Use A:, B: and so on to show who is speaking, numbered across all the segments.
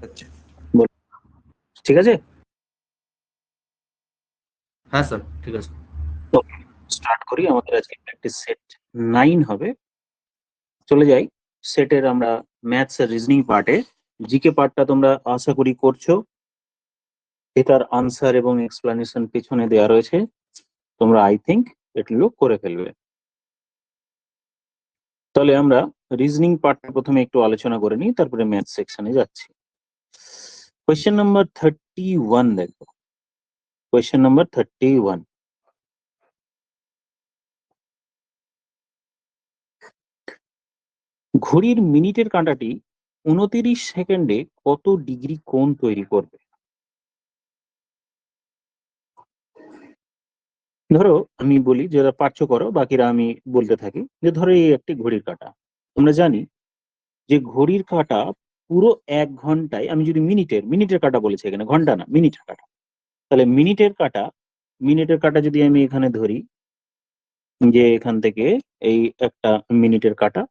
A: আচ্ছা,
B: বলো, ঠিক আছে?
A: হ্যাঁ স্যার, ঠিক আছে।
B: স্টার্ট করি। আমাদের আজকে প্র্যাকটিস সেট 9 হবে। চলে যাই সেটের আমরা ম্যাথস আর রিজনিং পার্টে। জিকে পার্টটা তোমরা আশা করি করছো, এটার আনসার এবং এক্সপ্লানেশন পেছনে দেওয়া রয়েছে, তোমরা আই থিঙ্ক এগুলো করে ফেলবে। তাহলে আমরা রিজনিং পার্টটা প্রথমে একটু আলোচনা করে নিই, তারপরে ম্যাথ সেকশনে যাচ্ছি। কোয়েশ্চেন নাম্বার 31 দেখো। কোয়েশ্চেন নাম্বার 31, ঘড়ির মিনিটের কাঁটাটি 29 সেকেন্ডে কত ডিগ্রি কোণ তৈরি করবে? ধরো আমি বলি, যারা পারছো করো, বাকিরা আমি বলতে থাকি। যে ধরো এই একটি ঘড়ির কাঁটা, আমরা জানি যে ঘড়ির কাঁটা পুরো 1 ঘন্টায়, আমি যদি মিনিটের কাঁটা বলেছি, এখানে ঘন্টা না, মিনিটের কাঁটা, তাহলে মিনিটের কাঁটা যদি আমি এখানে ধরি, যে এখান থেকে এই একটা মিনিটের কাঁটা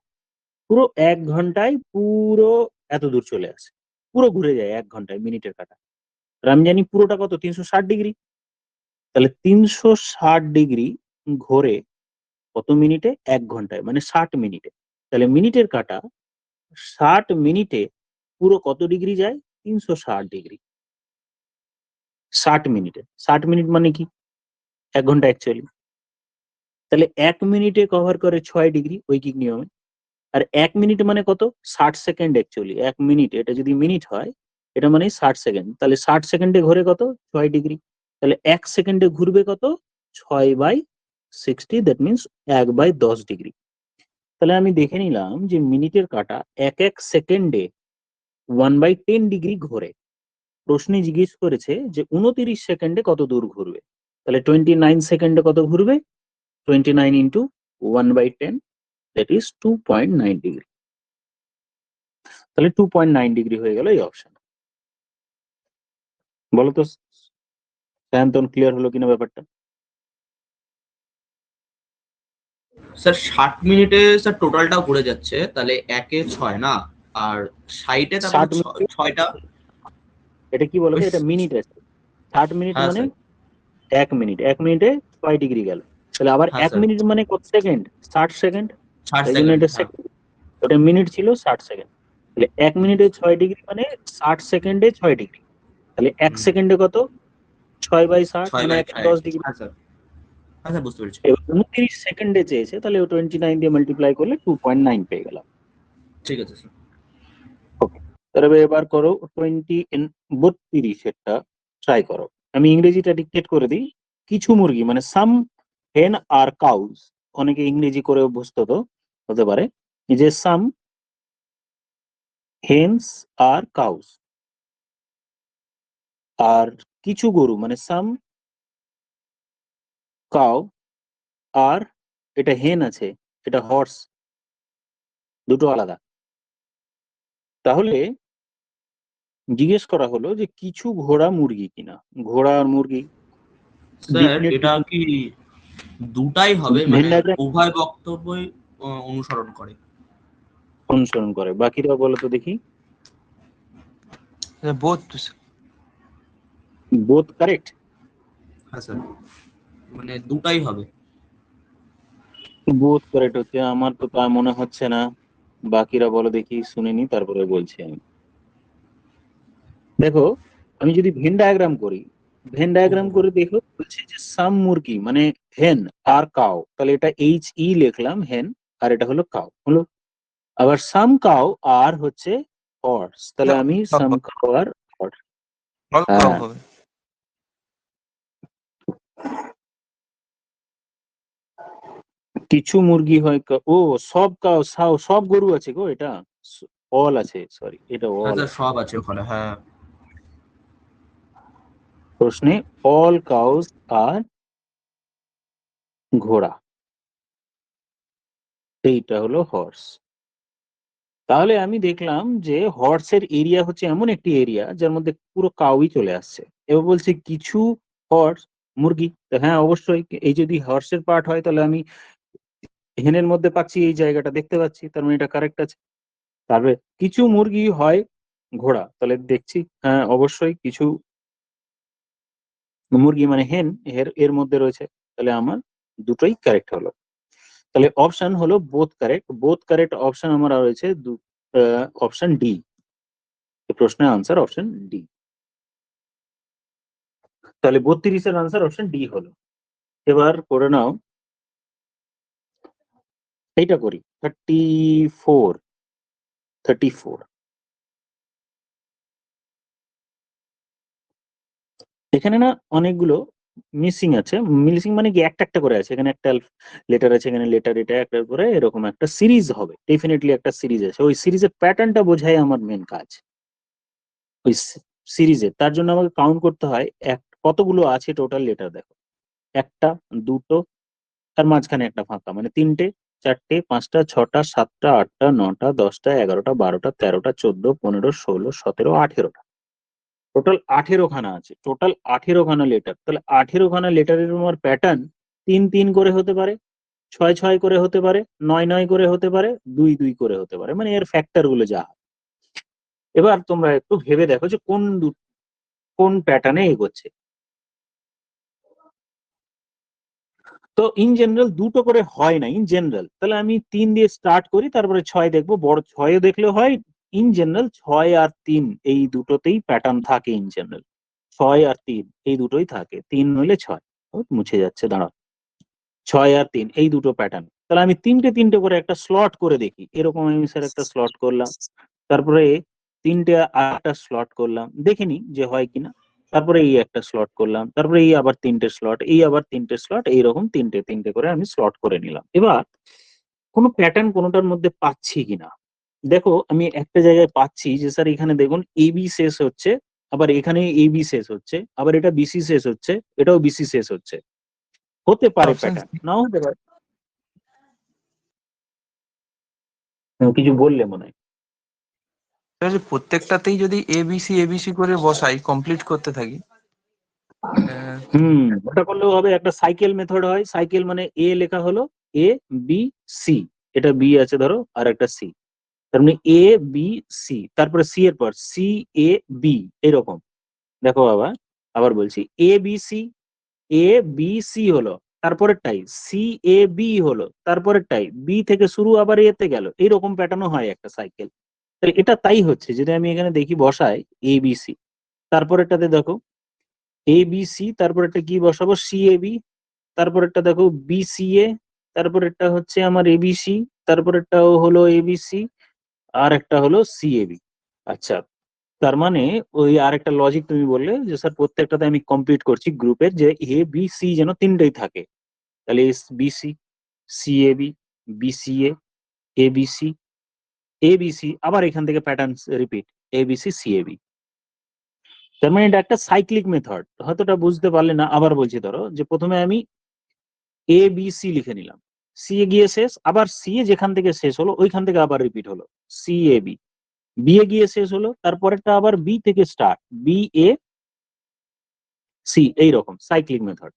B: পুরো 1 ঘন্টায় পুরো এত দূর চলে আসে, পুরো ঘুরে যায় 1 ঘন্টায় মিনিটের কাঁটা। আর আমি জানি পুরোটা কত, 360 ডিগ্রি। তাহলে 360 ডিগ্রি ঘোরে কত মিনিটে? 1 ঘন্টায়, মানে 60 মিনিটে। তাহলে মিনিটের কাঁটা 60 মিনিটে পুরো কত ডিগ্রি যায়? 360 ডিগ্রি। 60 মিনিটে, 60 মিনিট মানে কি? 1 ঘন্টা অ্যাকচুয়ালি। তাহলে 1 মিনিটে কভার করে 6 ডিগ্রি ঐকিক নিয়মে। আর 1 মিনিট মানে কত? 60 সেকেন্ড অ্যাকচুয়ালি। 1 মিনিট, এটা যদি মিনিট হয়, এটা মানে 60 সেকেন্ড। তাহলে 60 সেকেন্ডে ঘোরে কত? 6 ডিগ্রি। তাহলে 1 সেকেন্ডে ঘুরবে কত? 6/60, দ্যাট মিনস 1/10 ডিগ্রি। তাহলে আমি দেখে নিলাম যে মিনিটের কাঁটা এক এক সেকেন্ডে 1/10 ডিগ্রি ঘোরে। প্রশ্নে জিজ্ঞেস করেছে যে 29 সেকেন্ডে কত দূর ঘুরবে। তাহলে 29 সেকেন্ডে কত ঘুরবে? 29 ইন্টু 1/10, দ্যাট ইজ 2.9 ডিগ্রি। তাহলে 2.9 ডিগ্রি হয়ে গেল এই অপশন। বলো তো সায়ন্তন, ক্লিয়ার হলো কিনা ব্যাপারটা?
A: স্যার 60 মিনিটে স্যার টোটালটা ঘুরে যাচ্ছে, তাহলে 1-এ 6 না, আর 60-এ তারপরে
B: 60 মিনিটে,
A: ছয়টা।
B: এটা কি বলতো,
A: ওই
B: এটা মিনিট আছে। 60 মিনিট
A: হ্যাঁ
B: মানে
A: স্যার,
B: 1 মিনিট, 1 মিনিটে 6 ডিগ্রি গেল। তাহলে আবার
A: হ্যাঁ
B: এক
A: স্যার,
B: মিনিট মানে কত সেকেন্ড? 60 সেকেন্ড।
A: 60
B: এই জন্য
A: সেকেন্ড,
B: এটা
A: হ্যাঁ।
B: সেকেন্ড, ওটা মিনিট ছিল 60 সেকেন্ড। তাহলে 1 মিনিটে 6 ডিগ্রি মানে 60 সেকেন্ডে 6 ডিগ্রি। তাহলে এক
A: হুম,
B: সেকেন্ডে কত? 6/60,
A: ছয়
B: মানে
A: বাই
B: 110 ডিগ্রি।
A: হ্যাঁ স্যার, হ্যাঁ স্যার, বুঝতে পেরেছি।
B: এবার 29 সেকেন্ডে চেয়েছে, তাহলে 29 দিয়ে মাল্টিপ্লাই করলে 2.9 পেয়ে গেলাম।
A: ঠিক আছে স্যার।
B: ওকে, তাহলে এবার করো 32 ট্রাই করো। আমি ইংরেজিটা ডিকটেট করে দিই। কিছু মুরগি, মানে সাম হেন আর কাউজ, অনেকে ইংরেজি করে অভ্যস্ত তো হতে পারে, যে সাম হেন্স আর কাউজ, আর কিছু গরু, মানে সাম কাউ আর, এটা হেন আছে, এটা হর্স, দুটো আলাদা। তাহলে জিজ্ঞেস করা হলো যে কিছু ঘোড়া মুরগি কিনা। ঘোড়া আর মুরগি
A: স্যার এটা
B: ডেফিনেটলি
A: কি দুটাই হবে,
B: ভেন
A: মানে
B: ডায়াগ্রাম
A: উভয় বক্তব্যই অনুসরণ করে?
B: অনুসরণ করে। বাকিরা বলো তো দেখি।
C: বোথ।
B: Both correct.
A: হ্যাঁ স্যার, মানে দুটাই হবে।
B: বোথ কারেক্ট হচ্ছে, আমার তো তা মনে হচ্ছে না। বাকিরা বলো দেখি, শুনে নি তারপরে বলছি আমি। দেখো, আমি যদি ভেন ডায়াগ্রাম করি, ভেন ডায়াগ্রাম করে দেখো, বলছে যে সাম মুরগি মানে হেন আর কাউ, তাহলে এটা HE লিখলাম, হেন, আর এটা হলো কাউ হলো। আবার সাম কাউ আর হচ্ছে হর্স, তাহলে আমি সাম কাউ আর হর্স।
C: অল কাউ হবে।
B: কিছু মুরগি হয় ও সব কাউ, সব গরু আছে গো, এটা অল আছে, সরি, এটা
A: হ্যাঁ
B: অল
A: স্যার,
B: আছে
A: সব আছে ওখানে, হ্যাঁ।
B: প্রশ্নে। অল কাউস আর ঘোড়া, এইটা হলো হর্স। তাহলে আমি দেখলাম যে হর্সের এরিয়া হচ্ছে এমন একটি এরিয়া যার মধ্যে পুরো কাউই চলে আসছে। এবার বলছে কিছু হর্স মুরগি, তো হ্যাঁ অবশ্যই, এই যদি হর্সের পার্ট হয় তাহলে আমি হেনের মধ্যে পাচ্ছি, এই জায়গাটা দেখতে পাচ্ছি, তার মানে এটা কারেক্ট আছে। তারপরে কিছু মুরগি হয় ঘোড়া, তাহলে দেখছি হ্যাঁ অবশ্যই কিছু মুরগি মানে হেন এর মধ্যে রয়েছে, তাহলে আমার দুটোই কারেক্ট হলো। তাহলে অপশন হলো বোথ কারেক্ট অপশন আমার রয়েছে অপশন ডি। প্রশ্নের আনসার অপশন ডি। তাহলে 32-এর আনসার অপশন ডি হলো। এবার করে নাও এইটা করি 34। এখানে না অনেকগুলো মিসিং আছে, মিসিং মানে কি একটা একটা করে আছে, এখানে একটা লেটার আছে, এখানে লেটার, এটা একটা করে এরকম একটা সিরিজ হবে, ডেফিনেটলি একটা সিরিজ আছে, ওই সিরিজের প্যাটার্নটা বোঝাই আমার মেন কাজ। ওই সিরিজের তার জন্য আমাকে কাউন্ট করতে হয় কতগুলো আছে টোটাল লেটার, দেখো একটা, দুটো, তার মাঝখানে একটা ফাঁকা, মানে তিনটে, চারটে, পাঁচটা, ছটা, সাতটা, আটটা, নটা, দশটা, 11টা, 12টা, 13টা, 14, 15, 16, 17, 18টা, টোটাল 18খানা আছে, টোটাল 18খানা লেটার। তাহলে 18খানা লেটারের আমার প্যাটার্ন 3-3 করে হতে পারে, 6-6 করে হতে পারে, 9-9 করে হতে পারে, 2-2 করে হতে পারে, মানে এর ফ্যাক্টর গুলো যা হয়। এবার তোমরা একটু ভেবে দেখো যে কোন প্যাটার্নে এগোচ্ছে। তো ইন জেনারেল দুটো করে হয় না ইন জেনারেল, তাহলে আমি 3 দিয়ে স্টার্ট করি, তারপরে 6 দেখবো, বড় 6 দেখলে হয়। ইন জেনারেল 6 আর 3 এই দুটোতেই প্যাটার্ন থাকে ইন জেনারেল, 6 আর 3 এই দুটোই থাকে, 3 নইলে 6। মুছে যাচ্ছে, দাঁড়াও, 6 আর 3 এই দুটো প্যাটার্ন, তাহলে আমি তিনটে তিনটে করে একটা স্লট করে দেখি, এরকম আমি স্যার একটা স্লট করলাম, তারপরে তিনটে আর একটা স্লট করলাম, দেখিনি যে হয় কিনা, তারপরে এই একটা স্লট করলাম, তারপরে এই আবার তিনটে স্লট, এই আবার তিনটে স্লট, এইরকম তিনটে তিনটে করে আমি স্লট করে নিলাম। এবার কোনো প্যাটার্ন কোনোটার মধ্যে পাচ্ছি কিনা দেখো, আমি একটা জায়গায় পাচ্ছি যে স্যার এখানে দেখুন এবি শেষ হচ্ছে, আবার এখানে এবি শেষ হচ্ছে, আবার এটা বিসি শেষ হচ্ছে, এটাও বিসি শেষ হচ্ছে, হতে পারে
C: অপশন
B: প্যাটার্ন, নাও হতে পারে। কিছু বললে মনে হয়।
C: প্রত্যেকটাতেই যদি এবিসি এবিসি করে বসাই, কমপ্লিট করতে থাকি,
B: ওটা করলেও হবে, একটা সাইকেল মেথড হয়, সাইকেল মানে এ লেখা হলো এ বি সি, এটা বি আছে ধরো আর একটা সি, তার মানে এ বি সি, তারপরে সি এর পর সি এ বি, এরকম। দেখো আবার বলছি, এ বি সি, এ বি সি হলো, তারপরেরটাই সি এ বি হলো, তারপরেরটাই বি থেকে শুরু আবার এতে গেল, এইরকম প্যাটার্নও হয় একটা সাইকেল। তাহলে এটা তাই হচ্ছে, যদি আমি এখানে দেখি বসাই এ বি সি, তারপরেরটাতে দেখো এ বি সি, তারপরেরটা কি বসাবো সি এ বি, তারপরেরটা দেখো বি সি এ, তারপরেরটা হচ্ছে আমার এবিসি, তারপরেরটাও হলো এবিসি, আর একটা হলো সি এ বি। আচ্ছা, তার মানে ওই আরেকটা লজিক তুমি বললে যে স্যার প্রত্যেকটাতে আমি কমপ্লিট করছি গ্রুপের, যে এ বি সি যেন তিনটেই থাকে, তাহলে S BC, C A B, BCA, ABC, ABC, আবার এখান থেকে প্যাটার্ন রিপিট, এবিসি সিএবি। তার মানে এটা একটা সাইক্লিক মেথড, হয়তো এটা বুঝতে পারলে না, আবার বলছি, ধরো যে প্রথমে আমি এ বি সি লিখে নিলাম, সি এ গিয়ে শেষ, আবার সি এ যেখান থেকে শেষ হলো ওইখান থেকে আবার রিপিট হলো C A B, B A গিয়ে শেষ হলো, তারপরেরটা আবার বি থেকে স্টার্ট, বি এ সি, এইরকম সাইক্লিক মেথড।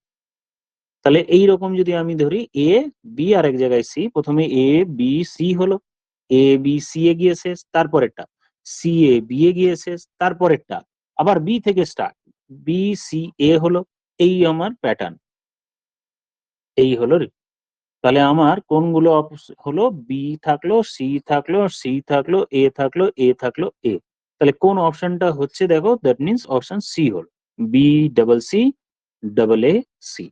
B: তাহলে এইরকম যদি আমি ধরি এ বি আর এক জায়গায় সি, প্রথমে এ বি সি হলো, এ বি সি এ গিয়ে শেষ, তারপরেরটা সি এ বি এ গিয়ে শেষ, তারপরেরটা আবার বি থেকে স্টার্ট, বি সি এ হলো, এই আমার প্যাটার্ন, এই হলো। তাহলে আমার কোনগুলো হলো, বি থাকলো, সি থাকলো, সি থাকলো, এ থাকলো, এ থাকলো, এ, তাহলে কোন অপশনটা হচ্ছে দেখো, দ্যাট মিনস অপশন সি হলো, B double C double A C.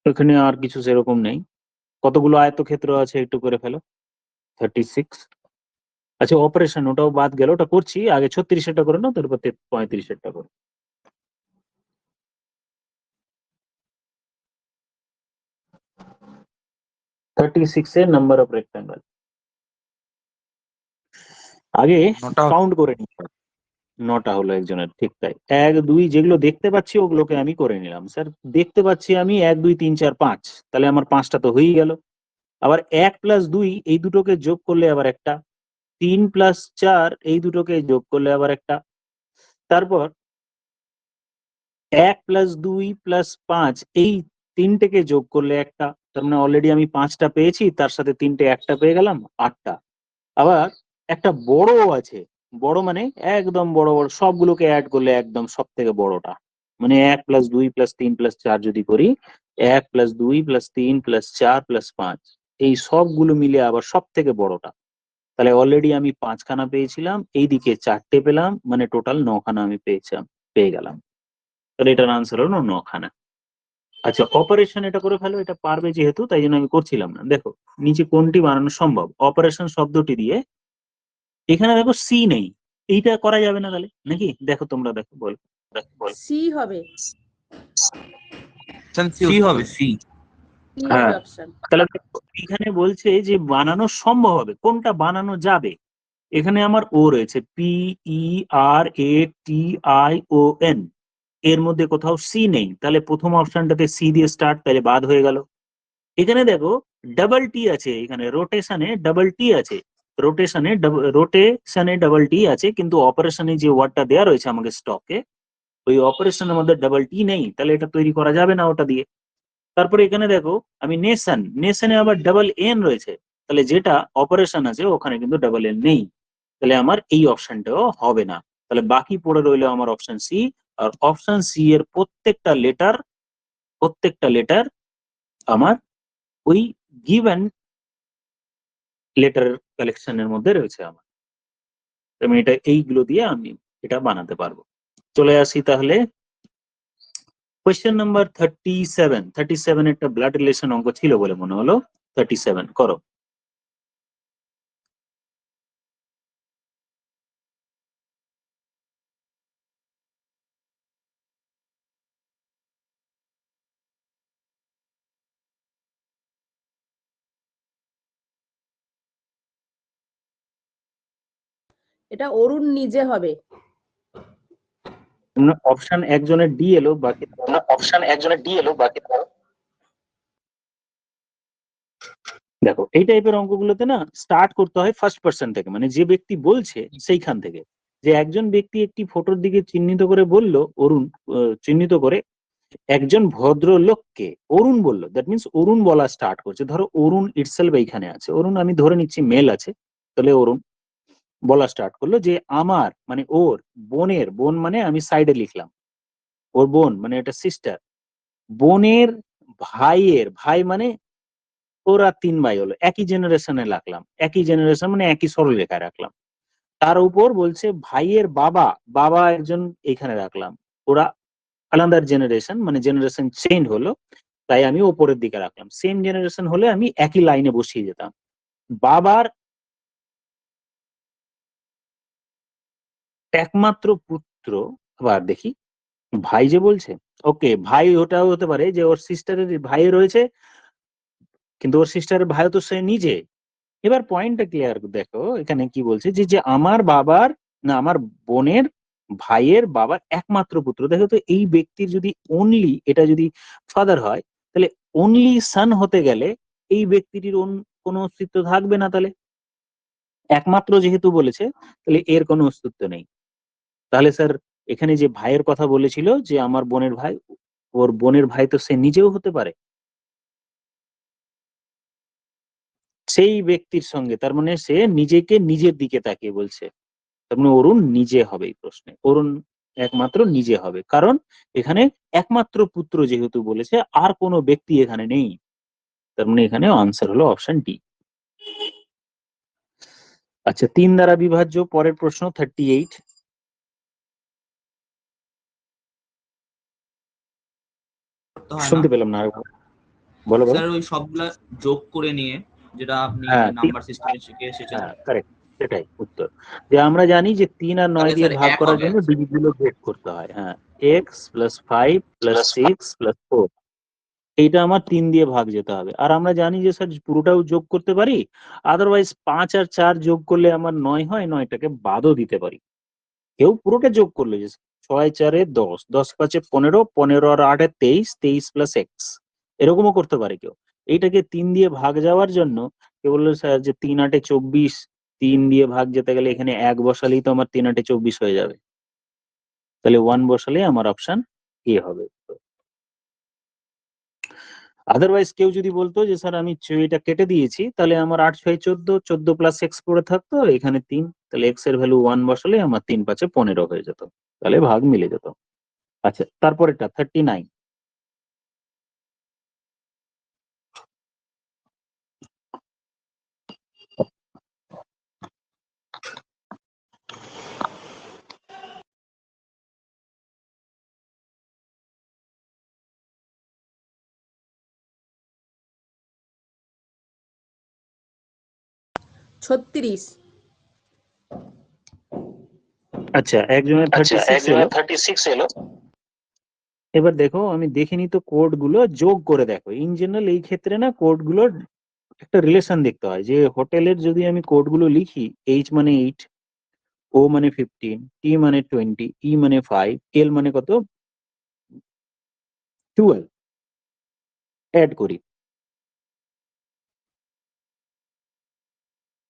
B: এখানে আর কিছু সেরকম নেই। কতগুলো আয়তক্ষেত্র আছে একটু করে ফেলো, 36। আচ্ছা অপারেশন ওটাও বাদ গেল, ওটা করছি আগে, 36-এরটা করে নাও, তারপর 35-এরটা করো। 36 নাম্বার অফ রেক্টাঙ্গল আগে
C: নটা
B: কাউন্ট করে নি, 9টা হলো একজনের, ঠিক তাই, 1 2 যেগুলো দেখতে পাচ্ছি ওগুলোকে আমি করে নিলাম, স্যার দেখতে পাচ্ছি আমি 1 2 3 4 5, তাহলে আমার 5টা তো হয়েই গেল। আবার 1 + 2 এই দুটোকে যোগ করলে আবার একটা, 3 + 4 এই দুটোকে যোগ করলে আবার একটা, তারপর 1 + 2 + 5 এই তিনটেকে যোগ করলে একটা, তার মানে অলরেডি আমি 5টা পেয়েছি, তার সাথে তিনটে একটা পেয়ে গেলাম, 8টা। আবার একটা বড় আছে, বড় মানে একদম বড় বড় সবগুলোকে অ্যাড করলে একদম সব থেকে বড়টা, মানে 1+2+3+4 যদি করি, 1+2+3+4+5 এই সবগুলো মিলে আবার সব থেকে বড়টা, তাহলে অলরেডি আমি 5খানা পেয়েছিলাম, এইদিকে 4টে পেলাম, মানে টোটাল 9খানা আমি পেয়ে গেলাম। তাহলে এটার আনসার হলো 9খানা। আচ্ছা, অপারেশন এটা করে ফেলো, এটা পারবে যেহেতু তাই জন্য আমি করছিলাম না। দেখো নিচে কোনটি বানানো সম্ভব, অপারেশন শব্দটি দিয়ে, এখানে দেখো সি নেই, এইটা করা যাবে না তাহলে নাকি? দেখো তোমরা দেখো, বল।
D: সি হবে,
A: সি হবে, সি।
D: সি
B: হ্যাঁ।
D: হবে অপশন।
B: তাহলে দেখো, এখানে বলছে যে বানানো সম্ভব হবে, কোনটা বানানো যাবে। এখানে আমার ও রয়েছে, PERATION, এর মধ্যে কোথাও সি নেই, তাহলে প্রথম অপশনটাতে সি দিয়ে স্টার্ট, তাহলে বাদ হয়ে গেল। এখানে দেখো ডাবল টি আছে, এখানে রোটেশনে ডাবল টি আছে, রোটেশনে ডাবল টি আছে, কিন্তু অপারেশনে যে ওয়ার্ডটা দেওয়া রয়েছে আমাকে স্টকে, ওই অপারেশনের মধ্যে ডাবল টি নেই, তাহলে এটা তৈরি করা যাবে না ওটা দিয়ে। তারপরে এখানে দেখো আমি নেশনে আবার ডাবল এন রয়েছে, তাহলে যেটা অপারেশন আছে ওখানে কিন্তু ডাবল এন নেই, তাহলে আমার এই অপশনটাও হবে না। তাহলে বাকি পড়ে রইলো আমার অপশন সি, আর অপশন সি এর প্রত্যেকটা লেটার আমার ওই গিভেন লেটার কালেকশনের মধ্যে রয়েছে আমার। আমি এটা এইগুলো দিয়ে আমি এটা বানাতে পারবো। চলে আসি তাহলে কোয়েশ্চেন নাম্বার 37 একটা ব্লাড রিলেশন অঙ্ক ছিল বলে মনে হলো। 37 করো।
D: এটা অরুণ নিজে হবে।
B: অপশন একজনের ডি এলো, বাকি দেখো এই টাইপের অঙ্কগুলোতে না স্টার্ট করতে হয় ফার্স্ট পার্সন থেকে, মানে যে ব্যক্তি বলছে সেইখান থেকে, যে একজন ব্যক্তি একটি ফটোর দিকে চিহ্নিত করে বলল, অরুণ চিহ্নিত করে একজন ভদ্রলোককে অরুণ বললো, দ্যাট মিনস অরুণ বলা স্টার্ট করছে। ধরো অরুণ ইটসেলফ এইখানে আছে, অরুণ আমি ধরে নিচ্ছি মেল আছে, তাহলে অরুণ বলা স্টার্ট করলো যে আমার মানে ওর বোনের, বোন মানে আমি সাইডে লিখলাম ওর বোন মানে এটা সিস্টার, বোনের ভাইয়ের, ভাই মানে ওরা 3 ভাই হলো, একই জেনারেশনে রাখলাম, একই জেনারেশন মানে একই সরলরেখায় রাখলাম। তার উপর বলছে ভাইয়ের বাবা, বাবা একজন এখানে রাখলাম, ওরা আলাদার জেনারেশন, মানে জেনারেশন চেঞ্জ হলো, তাই আমি ওপরের দিকে রাখলাম। সেম জেনারেশন হলে আমি একই লাইনে বসিয়ে যেতাম। বাবার একমাত্র পুত্র, আবার দেখি ভাই যে বলছে, ওকে ভাই ওটাও হতে পারে যে ওর সিস্টারের ভাই রয়েছে, কিন্তু ওর সিস্টারের ভাই তো সে নিজে। এবার পয়েন্টটা ক্লিয়ার দেখো, এখানে কি বলছে যে যে আমার বাবার না আমার বোনের ভাইয়ের বাবার একমাত্র পুত্র। দেখো তো এই ব্যক্তির যদি অনলি এটা যদি ফাদার হয়, তাহলে অনলি সান হতে গেলে এই ব্যক্তিটির কোনো অস্তিত্ব থাকবে না, তাহলে একমাত্র যেহেতু বলেছে তাহলে এর কোনো অস্তিত্ব নেই। তাহলে স্যার এখানে যে ভাইয়ের কথা বলেছিল যে আমার বোনের ভাই, ওর বোনের ভাই তো সে নিজেও হতে পারে সেই ব্যক্তির সঙ্গে, তার মানে সে নিজেকে নিজের দিকে তাকিয়ে বলছে, তার মানে অরুণ নিজে হবে এই প্রশ্নে, অরুণ একমাত্র নিজে হবে, কারণ এখানে একমাত্র পুত্র যেহেতু বলেছে আর কোনো ব্যক্তি এখানে নেই, তার মানে এখানে আনসার হলো অপশন ডি। আচ্ছা 3 দ্বারা বিভাজ্য পরের প্রশ্ন 38। শুনতে পেলাম না, বলো বলো।
A: স্যার ওই সবগুলা যোগ করে নিয়ে, যেটা আপনি
B: হ্যাঁ
A: নাম্বার সিস্টেমে শিখে এসেছেন।
B: হ্যাঁ কারেক্ট, সেটাই উত্তর। যে আমরা জানি যে 3 আর 9
A: তাহলে
B: দিয়ে
A: স্যার
B: ভাগ
A: এক
B: করার
A: হবে।
B: জন্য ডিজিট গুলো যোগ করতে হয়। হ্যাঁ, x+5+6+4, এইটা আমার 3 দিয়ে ভাগ যেতে হবে। আর আমরা জানি যে স্যার পুরোটাও যোগ করতে পারি, আদারওয়াইজ 5 আর 4 যোগ করলে আমার 9 হয়, 9টাকে বাদও দিতে পারি। কেউ পুরোটা যোগ করলে যে 6 4 10, 10 5 15, 15 আর 8 23, 23 প্লাস এক্স, এরকমও করতে পারে কেউ। এইটাকে 3 দিয়ে ভাগ যাওয়ার জন্য কেউ বললো স্যার যে 3 8 24, 3 দিয়ে ভাগ যেতে গেলে এখানে 1 বসালেই তো আমার 3 8 24 হয়ে যাবে, তাহলে 1 বসালে আমার অপশন এ হবে। আদারওয়াইজ কেউ যদি বলতো যে স্যার আমি এটা কেটে দিয়েছি, তাহলে আমার 8 6 14, 14 প্লাস এক্স পড়ে থাকতো, এখানে 3, তাহলে এক্স এর ভ্যালু 1 বসালে আমার 3 5 15 হয়ে যেত, তাহলে ভাগ মিলে যেত। আচ্ছা, তারপরেরটা 39।
D: ছত্রিশ।
B: আচ্ছা, একজনের 36 এলো। এবার দেখো, আমি দেখিনি তো কোড গুলো যোগ করে দেখো। ইন জেনারেল এই ক্ষেত্রে না কোড গুলোর একটা রিলেশন দেখতে হয়, যে হোটেলের যদি আমি কোড গুলো লিখি, এইচ মানে 8, ও মানে 15, টি মানে 20, ই মানে 5, এল মানে কত 12, অ্যাড করি,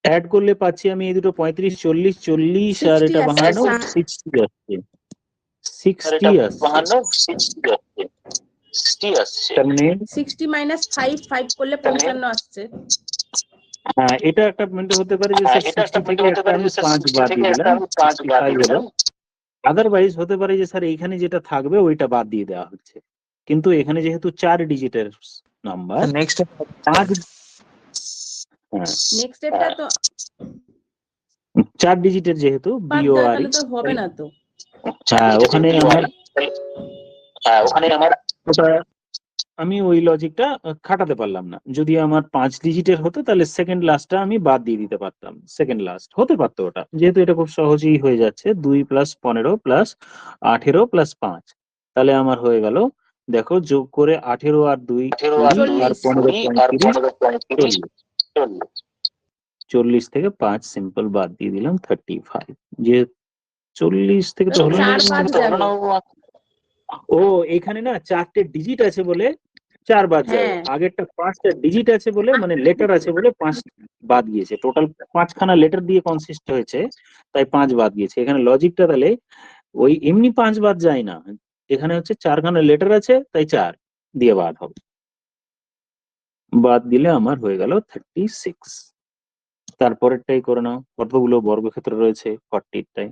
B: অ্যাড করলে পাচ্ছি আমি এই দুটো 35 40 40 আর
D: 60
B: এটা
D: আসছে,
B: 52 60 আসছে। 60 আসছে, তার মানে
D: 60 মাইনাস 5, 5 করলে 55 আসছে।
B: হ্যাঁ, এটা একটা পয়েন্ট হতে পারে যে স্যার 60 থেকে একটা আমি 5 বাদ দিয়ে দিলাম, 65 হলো। আদারওয়াইজ হতে পারে যে স্যার এইখানে যেটা থাকবে ওইটা বাদ দিয়ে দেওয়া হচ্ছে, কিন্তু এখানে যেহেতু 4 ডিজিটের নাম্বার,
C: নেক্সট
B: 5 হ্যাঁ
D: নেক্সট এটা তো
B: 4 ডিজিটের যেহেতু
D: বাদ
B: বিও
D: দেওয়া,
B: আর
D: তাহলে তো হবে না তো।
B: হ্যাঁ, ওখানে আমার ওটা আমি ওই লজিকটা খাটাতে পারলাম না। যদি আমার 5 ডিজিটের হতো তাহলে সেকেন্ড লাস্টটা আমি বাদ দিয়ে দিতে পারতাম, সেকেন্ড লাস্ট হতে পারতো ওটা, যেহেতু এটা খুব সহজেই হয়ে যাচ্ছে 2 প্লাস 15 প্লাস 18 প্লাস 5, তাহলে আমার হয়ে গেল, দেখো যোগ করে 18 আর 2 20 আর 15 35 40 থেকে 5 সিম্পল বাদ দিয়ে দিলাম 35, যে 40 থেকে তো হলো না।
D: 4 বাদ যাবে।
B: ও, এখানে না 4টে ডিজিট আছে বলে 4 বাদ যাবে,
D: হ্যাঁ।
B: আগেরটা 5টা ডিজিট আছে বলে, মানে লেটার আছে বলে 5 বাদ গিয়েছে, টোটাল 5খানা লেটার দিয়ে কনসিস্ট হয়েছে, তাই 5 বাদ গিয়েছে। এখানে লজিকটা তাহলে ওই এমনি 5 বাদ যায় না, এখানে হচ্ছে 4খানা লেটার আছে তাই 4 দিয়ে বাদ হবে, বাদ দিলে আমার হয়ে গেল 36। তারপরেরটাই করে নাও, কতগুলো বর্গক্ষেত্র রয়েছে 40টাই।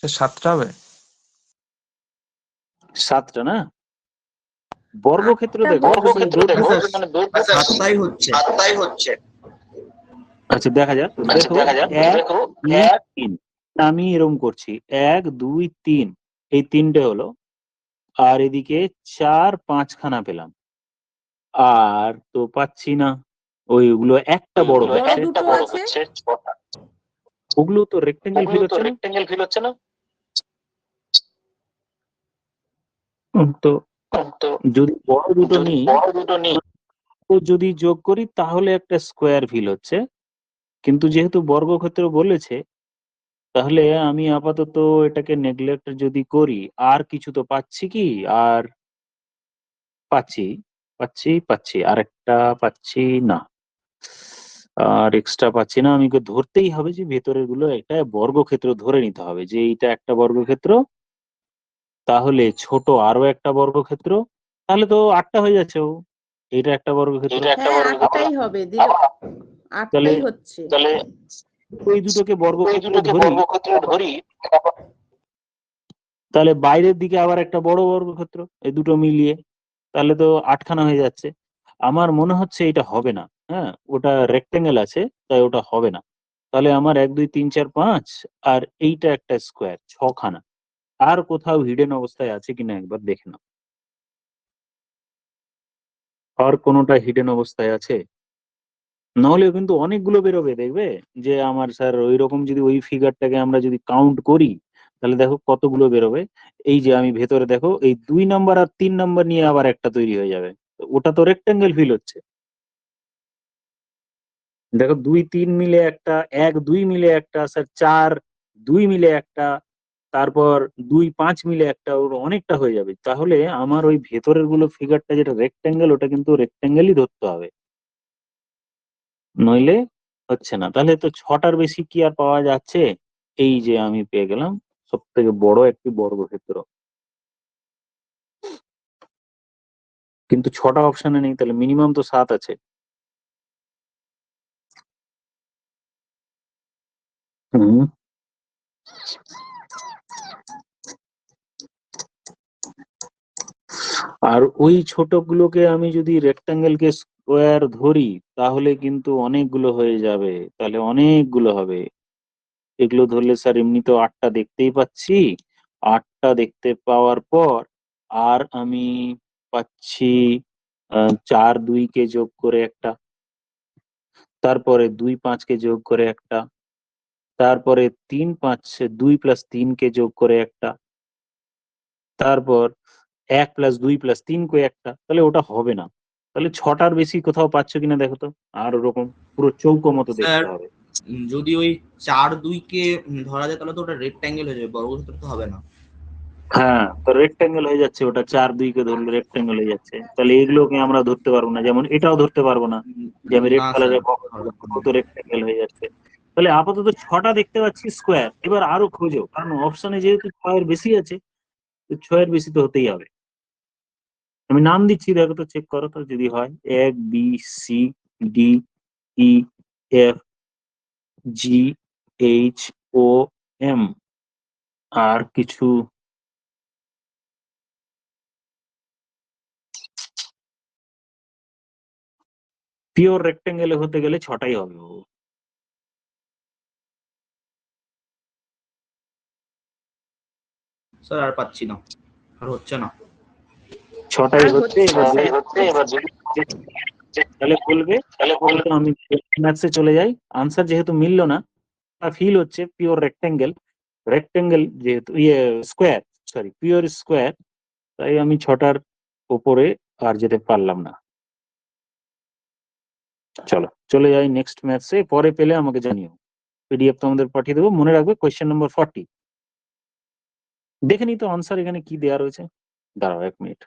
C: সাতটা হবে।
B: 7টা না, বর্গক্ষেত্র দেখো,
A: মানে সাতটাই হচ্ছে।
B: আচ্ছা দেখা যাক, দেখো 1 2 3, আমি এরকম করছি 1 2 3, এই 3টে হলো, আর এদিকে 4 5খানা পেলাম, আর তো পাচ্ছি না, ওইগুলো একটা বড় হচ্ছে,
D: দুটো আছে।
B: ওগুলো তো রেক্টেঙ্গেল ফিল হচ্ছে না। তো যদি বড় দুটো নিই, তো যদি যোগ করি তাহলে একটা স্কোয়ার ফিল হচ্ছে, কিন্তু যেহেতু বর্গক্ষেত্র বলেছে, তাহলে আমি আপাতত এটাকে নেগলেক্ট যদি করি, আর কিছু তো পাচ্ছি কি, আর পাচ্ছি আর একটা পাচ্ছি না, আর এক্সট্রা পাচ্ছি না। আমি ধরতেই হবে যে ভেতরের গুলো একটা বর্গক্ষেত্র ধরে নিতে হবে, যে এইটা একটা বর্গক্ষেত্র, তাহলে ছোট আরো একটা বর্গক্ষেত্র, তাহলে তো 8টা হয়ে যাচ্ছে। এইটা একটা বর্গক্ষেত্র,
D: হ্যাঁ, 8টাই হবে, দিলে 8টাই হচ্ছে।
B: ওই দুটোকে বর্গক্ষেত্র ধরি, তাহলে বাইরের দিকে আবার একটা বড় বর্গক্ষেত্র, এই দুটো মিলিয়ে তাহলে তো 8খানা হয়ে যাচ্ছে। আমার মনে হচ্ছে এটা হবে না, হ্যাঁ, ওটা রেক্টেঙ্গেল আছে তাই ওটা হবে না। তাহলে আমার 1 2 3 4 5, আর এইটা একটা স্কোয়ার 6খানা। আর কোথাও হিডেন অবস্থায় আছে কিনা একবার দেখে নাও, আর কোনোটা হিডেন অবস্থায় আছে? নাহলেও কিন্তু অনেকগুলো বেরোবে, দেখবে যে আমার স্যার ওই রকম যদি ওই ফিগারটাকে আমরা যদি কাউন্ট করি, তাহলে দেখো কতগুলো বেরোবে। এই যে আমি ভেতরে দেখো এই 2 নাম্বার আর 3 নাম্বার নিয়ে আবার একটা তৈরি হয়ে যাবে, তো ওটা তো রেক্টেঙ্গেল ফিল হচ্ছে। দেখো 2 3 মিলে একটা, 1 2 মিলে একটা, স্যার 4 2 মিলে একটা, তারপর 2 5 মিলে একটা, ওর অনেকটা হয়ে যাবে। তাহলে আমার ওই ভেতরের গুলো ফিগারটা যেটা রেক্ট্যাঙ্গেল, ওটা কিন্তু রেক্ট্যাঙ্গেলই ধরতে হবে, নইলে হচ্ছে না। তাহলে তো 6টার বেশি কি আর পাওয়া যাচ্ছে? এই যে আমি পেয়ে গেলাম সব থেকে বড় একটি বর্গক্ষেত্র, কিন্তু 6টা অপশনে নেই, তাহলে মিনিমাম তো 7 আছে। হুম, আর ওই ছোটগুলোকে আমি যদি রেক্ট্যাঙ্গেলকে স্কোয়ার ধরি তাহলে কিন্তু অনেকগুলো হয়ে যাবে, তাহলে অনেকগুলো হবে। এগুলো ধরলে স্যার এমনি তো 8টা দেখতেই পাচ্ছি, 8টা দেখতে পাওয়ার পর আর আমি পাচ্ছি 4 2 কে যোগ করে একটা, তারপরে 2 5 কে যোগ করে একটা, তারপরে 3 5 2 + 3 কে যোগ করে একটা, তারপর 1 + 2 + 3 কে একটা। তাহলে ওটা হবে না। তাহলে 6টার বেশি কোথাও পাচ্ছ কিনা দেখো তো। আর ওরকম পুরো চৌকো মতো
A: স্যার
B: দেখতে হবে।
A: যদি ওই 4 2 কে ধরা যায় তাহলে তো ওটা রেক্ট্যাঙ্গেল হয়ে যাবে, বর্গক্ষেত্র তো হবে না।
B: হ্যাঁ, তো রেক্ট্যাঙ্গেল হয়ে যাচ্ছে, ওটা 4 2 কে ধরলে রেক্ট্যাঙ্গেল হয়ে যাচ্ছে। তাহলে এগুলোকে আমরা ধরতে পারবো না, যেমন এটাও ধরতে পারবো না, যে আমি রেড
A: না স্যার,
B: কালারের কত রেক্ট্যাঙ্গেল হয়ে যাচ্ছে। তাহলে আপাতত 6টা দেখতে পাচ্ছি স্কোয়ার। এবার আরো খোঁজো, কারণ অপশনে যেহেতু 6 এর বেশি আছে, তো 6 এর বেশি তো হতেই হবে। আমি নাম দিচ্ছি, দেখো তো, চেক করো তো যদি হয়। 1 B C D E F G H ও এম, আর কিছু পিওর রেক্টেঙ্গেলে হতে গেলে 6টাই হবে বাবু।
A: স্যার আর পাচ্ছি না, আর হচ্ছে না।
B: 6টাই
D: আর
B: হচ্ছে।
D: হচ্ছে
B: এবার যদি তাহলে বলবে, তাহলে তো আমি ম্যাথসে চলে যাই। আনসার যেহেতু মিললো না, ফিল হচ্ছে পিওর রেক্টেঙ্গেল, রেক্টেঙ্গেল যেহেতু স্কোয়ার, সরি পিওর স্কোয়ার, তাই আমি 6টার উপরে আর যেতে পারলাম না। চলো চলে যাই নেক্সট ম্যাথসে, পরে পেলে আমাকে জানিও, পিডিএফ তো আমাদের পাঠিয়ে দেবো। মনে রাখবে কোয়েশ্চেন নম্বর 40। দেখে নি তো আনসার এখানে কি দেওয়া রয়েছে, দাঁড়াও 1 মিনিট।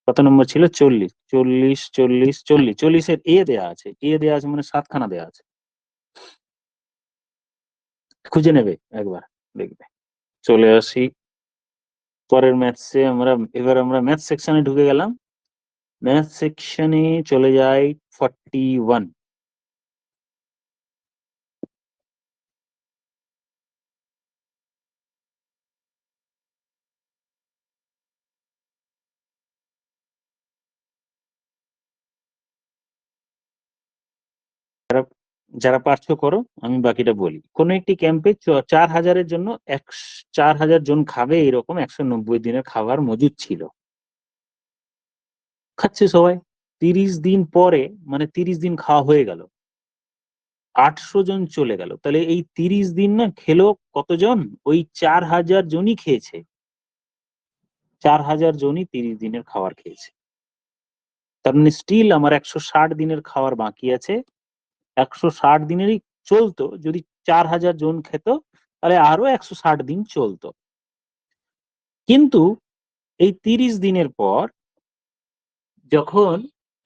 B: কত নম্বর ছিল? 40 40 40 40, 40-এর এ দেয়া আছে, এ দেয়া আছে মানে 7খানা দেয়া আছে, খুঁজে নেবে একবার, দেখবে। চলে আসি পরের ম্যাথসে। এবার আমরা ম্যাথ সেকশনে ঢুকে গেলাম। ম্যাথ সেকশনে চলে যাই 41। যারা পারছো করো, আমি বাকিটা বলি। কোন একটি ক্যাম্পে 4000-এর জন্য 4000 জন খাবে, এরকম 190 দিনের খাবার মজুদ ছিল। খাচ্ছে সবাই। 30 দিন পরে, মানে 30 দিন খাওয়া হয়ে গেল, 800 জন চলে গেল। তাহলে এই 30 দিন না খেলো কতজন? ওই 4000 জনই খেয়েছে। 4000 জনই 30 দিনের খাবার খেয়েছে। তার মানে স্টিল আমার 160 দিনের খাবার বাকি আছে। 160 দিনেরই চলতো, যদি 4000 জন খেত তাহলে আরো 160 দিন চলতো। কিন্তু এই 30 দিনের পর যখন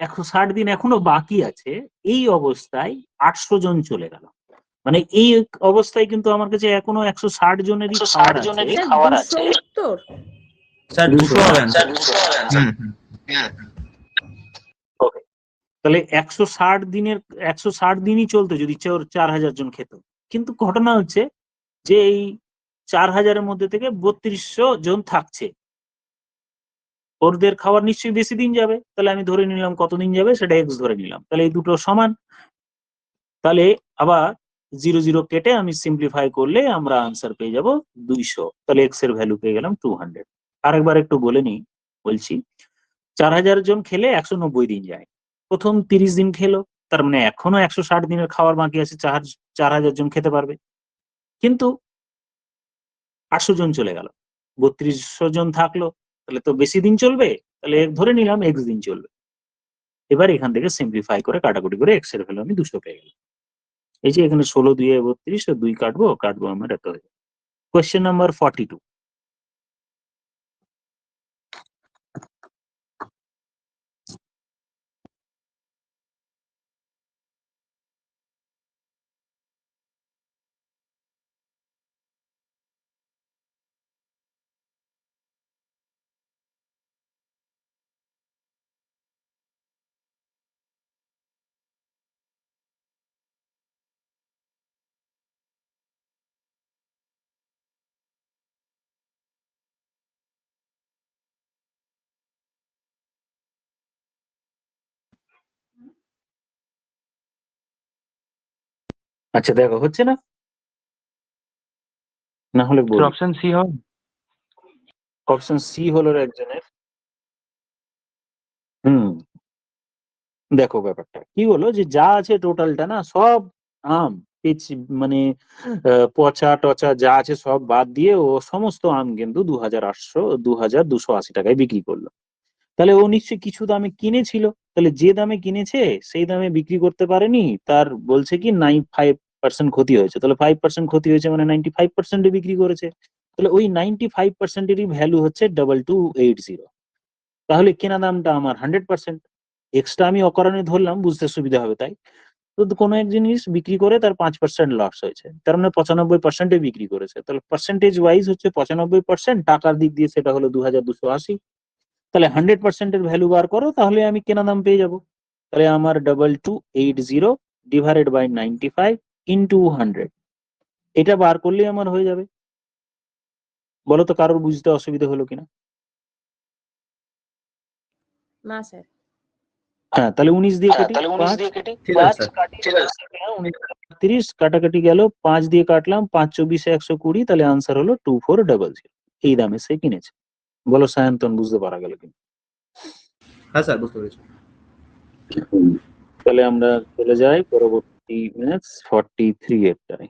B: 160 দিন এখনো বাকি আছে, এই অবস্থায় 800 জন চলে গেল। মানে এই অবস্থায় কিন্তু আমার কাছে এখনো 160 জনেরই খাবার আছে।
D: স্যার 200 উত্তর।
A: স্যার 200 হবে না।
B: Okay, তাহলে 160 দিনই চলতো যদি 4000 জন খেত। কিন্তু ঘটনা হচ্ছে যে এই 4000-এর মধ্যে থেকে 3200 জন থাকছে, ওদের খাবার নিশ্চয়ই বেশি দিন যাবে। তাহলে আমি ধরে নিলাম কতদিন যাবে, সেটা এক্স ধরে নিলাম। তাহলে এই দুটো সমান। তাহলে আবার 0 0 কেটে আমি সিম্পলিফাই করলে আমরা আনসার পেয়ে যাব 200। তাহলে এক্স এর ভ্যালু পেয়ে গেলাম 200। আরেকবার একটু বলে নিই, বলছি। 4000 জন খেলে 190 দিন যায়, প্রথম 30 দিন খেলো, তার মানে এখনো 160 দিনের খাবার বাকি আছে, 4000 জন খেতে পারবে। কিন্তু 800 জন চলে গেল, 3200 জন থাকলো, তাহলে তো বেশি দিন চলবে। তাহলে ধরে নিলাম এক্স দিন চলবে। এবার এখান থেকে সিম্পলিফাই করে কাটাকুটি করে এক্স এর ভ্যালু আমি 200 পেয়ে গেলাম। এই যে এখানে 16 2 32, 2 কাটবো আমার এত হয়ে যাবে। Question number 42। আচ্ছা দেখো হচ্ছে না, না হলে বল।
C: অপশন সি হবে।
B: অপশন সি হলো একজনের। দেখো ব্যাপারটা কি হলো যে যা আছে টোটালটা না সব আম মানে পচা টচা যা আছে সব বাদ দিয়ে ও সমস্ত আম কিন্তু 2800 টাকায় বিক্রি করলো। তাহলে ও নিশ্চয়ই কিছু দামে কিনেছিল, তাহলে যে দামে কিনেছে সেই দামে বিক্রি করতে পারেনি, তার বলছে কি 95% ক্ষতি হয়েছে। তাহলে 5% ক্ষতি হয়েছে মানে 95%-এ বিক্রি করেছে। তাহলে ওই 95%-এরই ভ্যালু হচ্ছে 2280। তাহলে কেনা দামটা আমার 100%। এক্সট্রা আমি অকারণে ধরলাম বুঝতে সুবিধা হবে তাই। তো কোনো এক জিনিস বিক্রি করে তার 5% লস হয়েছে, তার মানে 95%-এ বিক্রি করেছে। তাহলে পার্সেন্টেজ ওয়াইজ হচ্ছে 95%, টাকার দিক দিয়ে সেটা হলো 2280। তাহলে 100%-এর ভ্যালু বার করো, তাহলে আমি কেনা দাম পেয়ে যাব। তাহলে আমার 2280 ডিভাইডেড বাই 95 ইন্টু 100, এটা বার করলেই আমার হয়ে যাবে। বলো তো কারোর বুঝতে অসুবিধা হলো কিনা?
D: না স্যার।
B: হ্যাঁ, তাহলে 19 দিয়ে কাটি,
A: ঠিক আছে স্যার।
B: 30 কাটাকাটি গেল, 5 দিয়ে কাটলাম, 5 24 120, তাহলে আনসার হলো 2400। এই দামে সে কিনেছে। বলো সায়ন্তন, বুঝতে পারা গেল কিনা?
A: হ্যাঁ স্যার, বুঝতে পেরেছি।
B: তাহলে আমরা চলে যাই পরবর্তী ম্যাথস 43 এরটায়।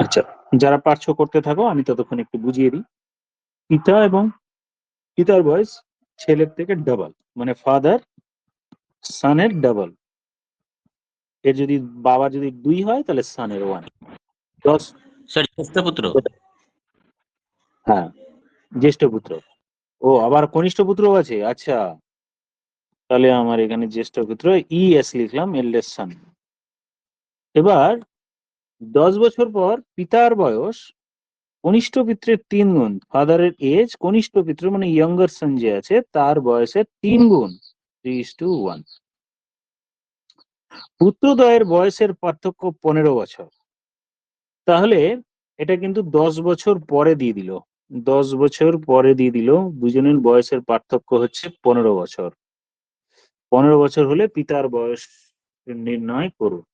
B: আচ্ছা, যারা পারছো করতে থাকো, আমি ততক্ষণ একটু বুঝিয়ে দিই। পিতা এবং পিতার বয়স ছেলের থেকে ডাবল, মানে ফাদার সানের ডাবল। এর যদি বাবা যদি 2 হয় তাহলে সানের 1। 10।
E: স্যার জ্যেষ্ঠ পুত্র।
B: হ্যাঁ, জ্যেষ্ঠ পুত্র। ও আবার কনিষ্ঠ পুত্রও আছে, আচ্ছা। তাহলে আমার এখানে জ্যেষ্ঠ পুত্র ES লিখলাম, এল্ডেস্ট সান। এবার 10 বছর পর পিতার বয়স কনিষ্ঠ পিতৃর 3 গুণ, ফাদারের এজ কনিষ্ঠ পিতৃ মানে ইয়ঙ্গার সন যে আছে তার বয়সের 3 গুণ, 3:1। পুত্রদ্বয়ের বয়সের পার্থক্য 15 বছর। তাহলে এটা কিন্তু 10 বছর পরে দিয়ে দিল, 10 বছর পরে দিয়ে দিল। দুজনের বয়সের পার্থক্য হচ্ছে 15 বছর। 15 বছর হলে পিতার বয়স নির্ণয় করুন।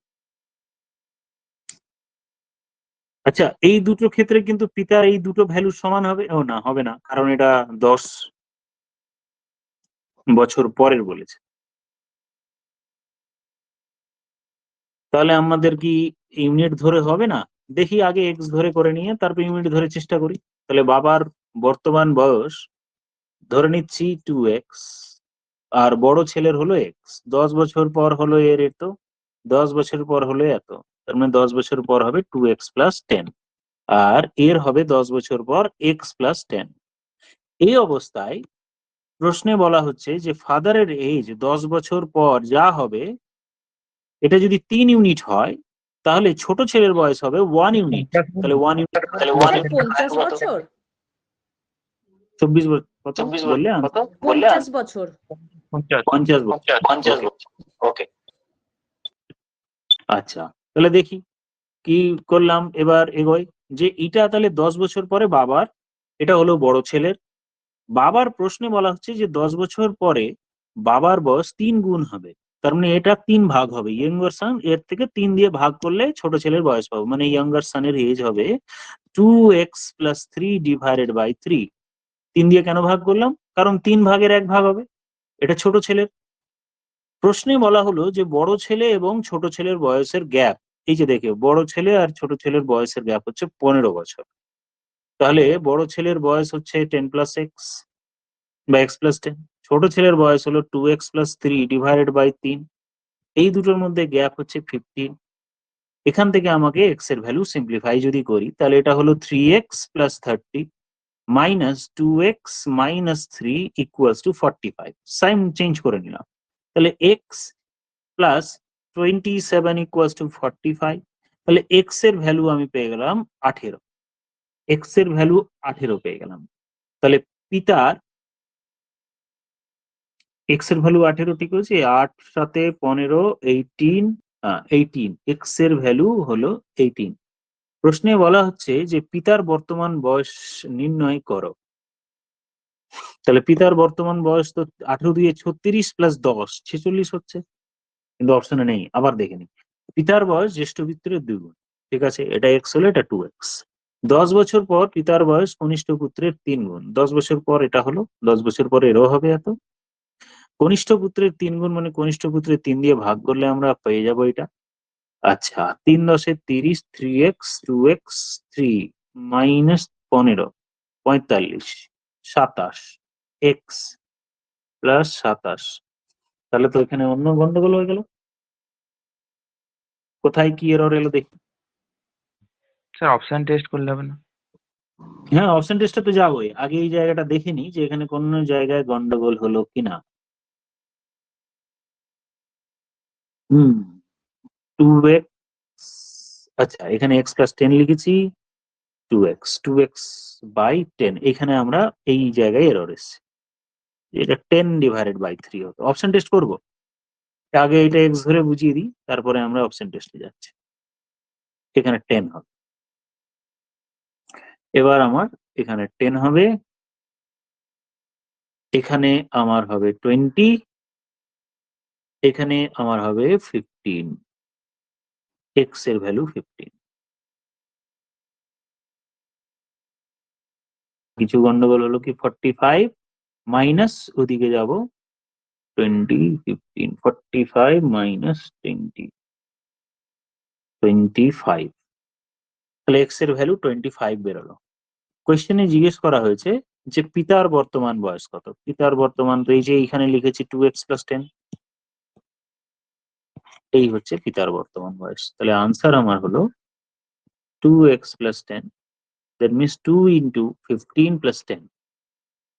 B: আচ্ছা, এই দুটো ক্ষেত্রে কিন্তু পিতার এই দুটো ভ্যালু সমান হবে? ও না, হবে না, কারণ এটা 10 বছর পরের বলেছে। তাহলে আমাদের কি ইউনিট ধরে হবে না? দেখি আগে এক্স ধরে করে নিয়ে তারপর ইউনিট ধরে চেষ্টা করি। তাহলে বাবার বর্তমান বয়স ধরে নিচ্ছি 2x, আর বড় ছেলের হলো এক্স। 10 বছর পর হলো এর এত, 10 বছর পর হলো এত, তার মানে 10 বছর পর হবে 2x + 10, আর এর হবে 10 বছর পর x + 10। এই অবস্থায় প্রশ্নে বলা হচ্ছে যে ফাদারের এজ 10 বছর পর যা হবে, এটা যদি 3 ইউনিট হয় তাহলে ছোট ছেলের বয়স হবে 1 ইউনিট। তাহলে 1 ইউনিট
D: স্যার 50 বছর।
B: 24 বছর। কত বললে?
D: 50 বছর।
B: 50 বছর। ওকে, আচ্ছা তাহলে দেখি কি করলাম। এবার এগোই যে এটা তাহলে 10 বছর পরে বাবার, এটা হলো বড় ছেলের। বাবার প্রশ্নে বলা হচ্ছে যে 10 বছর পরে বাবার বয়স 3 গুণ হবে, তার মানে এটা 3 ভাগ হবে। ইয়ঙ্গার সান এর থেকে 3 দিয়ে ভাগ করলে ছোট ছেলের বয়স পাবো, মানে ইয়ঙ্গার সানের এজ হবে 2x প্লাস 3 ডিভাইডেড বাই 3। 3 দিয়ে কেন ভাগ করলাম? কারণ 3 ভাগের 1 ভাগ হবে, এটা ছোট ছেলের। প্রশ্নে বলা হলো যে বড় ছেলে এবং ছোট ছেলের বয়সের গ্যাপ, এই যে দেখে বড় ছেলে আর ছোট ছেলের বয়সের গ্যাপ হচ্ছে 15 বছর। তাহলে বড় ছেলের বয়স হচ্ছে 10 প্লাস এক্স বা এক্স প্লাস 10, ছোট ছেলের বয়স হলো 2x প্লাস 3 ডিভাইডেড বাই 3। এই দুটোর মধ্যে গ্যাপ হচ্ছে 15। এখান থেকে আমাকে এক্স এর ভ্যালু সিম্পলিফাই যদি করি, তাহলে এটা হলো 3x plus 30 minus 2x minus 3 equals to 45। Sign change করে নিলাম, তাহলে x প্লাস 27 ইকুয়ালস টু 45। তাহলে x এর ভ্যালু আমি পেয়ে গেলাম 18। x এর ভ্যালু 18 পেয়ে গেলাম। তাহলে পিতার x এর ভ্যালু 18 ঠিক হয়েছে, 8 সাথে 15 18, 18, x এর ভ্যালু হলো 18। প্রশ্নে বলা হচ্ছে যে পিতার বর্তমান বয়স নির্ণয় করো। তাহলে পিতার বর্তমান বয়স তো 18 দিয়ে 36 প্লাস 10 46 হচ্ছে, কিন্তু অপশনে নেই। আবার দেখে নি, পিতার বয়স জ্যেষ্ঠ পুত্রের 2 গুণ, ঠিক আছে, এটা x হলে এটা 2x। 10 বছর পর পিতার বয়স কনিষ্ঠ পুত্রের 3 গুণ, 10 বছর পর এটা হলো, 10 বছর পর এরও হবে এত। কনিষ্ঠ পুত্রের 3 গুণ মানে কনিষ্ঠ পুত্রের 3 দিয়ে ভাগ করলে আমরা পেয়ে যাবো এটা। আচ্ছা, 3 10 30, 3x 2x 3 minus 15 45 27 x plus 27। তাহলে তো এখানে অন্য গন্ডগোল হয়ে গেল, কোথায় কি এরর এলো দেখি।
C: স্যার অপশন টেস্ট করলে হবে না?
B: হ্যাঁ, অপশন টেস্টে তো যাবোই, আগে এই জায়গাটা দেখে নি যে এখানে কোন জায়গায় গন্ডগোল হলো কিনা। 2x, আচ্ছা এখানে x প্লাস 10 লিখেছি, 2x বাই 10, এখানে আমরা এই জায়গায় এরর এসেছে, এটা 10 ডিভাইডেড বাই 3 হতো। অপশন টেস্ট করবো, আগে এটা x ধরে বুঝিয়ে দিই, তারপরে আমরা অপশন টেস্টে যাচ্ছি। এখানে 10 হবে, এবার আমার এখানে 10 হবে, এখানে আমার হবে 20, এখানে আমার হবে 15, x এর ভ্যালু 15। কিছু গন্ডগোল হলো কি, 45 মাইনাস ওদিকে যাব 20 15, 45 মাইনাস 20 25, তাহলে x এর ভ্যালু 25 বেরোলো। কোয়েশ্চেনে জিজ্ঞেস করা হয়েছে যে পিতার বর্তমান বয়স কত। পিতার বর্তমান তো এই যে এইখানে লিখেছি 2x প্লাস 10, এই হচ্ছে পিতার বর্তমান বয়স। তাহলে আনসার আমার হলো 2x plus 10, that means 2 into 15 plus 10,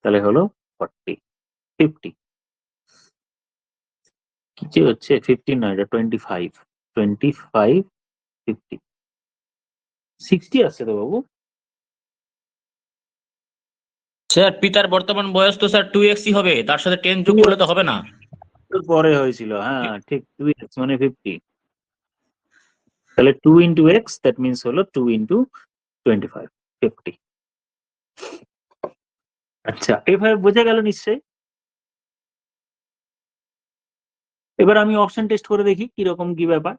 B: তাহলে হলো 40 50। কি যে হচ্ছে 15 নয়, এটা 25 25 50 60 আসছে তো বাবু।
A: স্যার পিতার বর্তমান বয়স তো স্যার 2x হবে, তার সাথে 10 যোগ করলে তো হবে না।
B: পরে হয়েছিল, হ্যাঁ ঠিক, 2x মানে 50, তাহলে 2 ইন্টু x, দ্যাট মিনস হলো 2 ইন্টু 25 50। আচ্ছা, এভাবে বোঝা গেল নিশ্চয়ই। এবার আমি অপশন টেস্ট করে দেখি কিরকম কি ব্যাপার।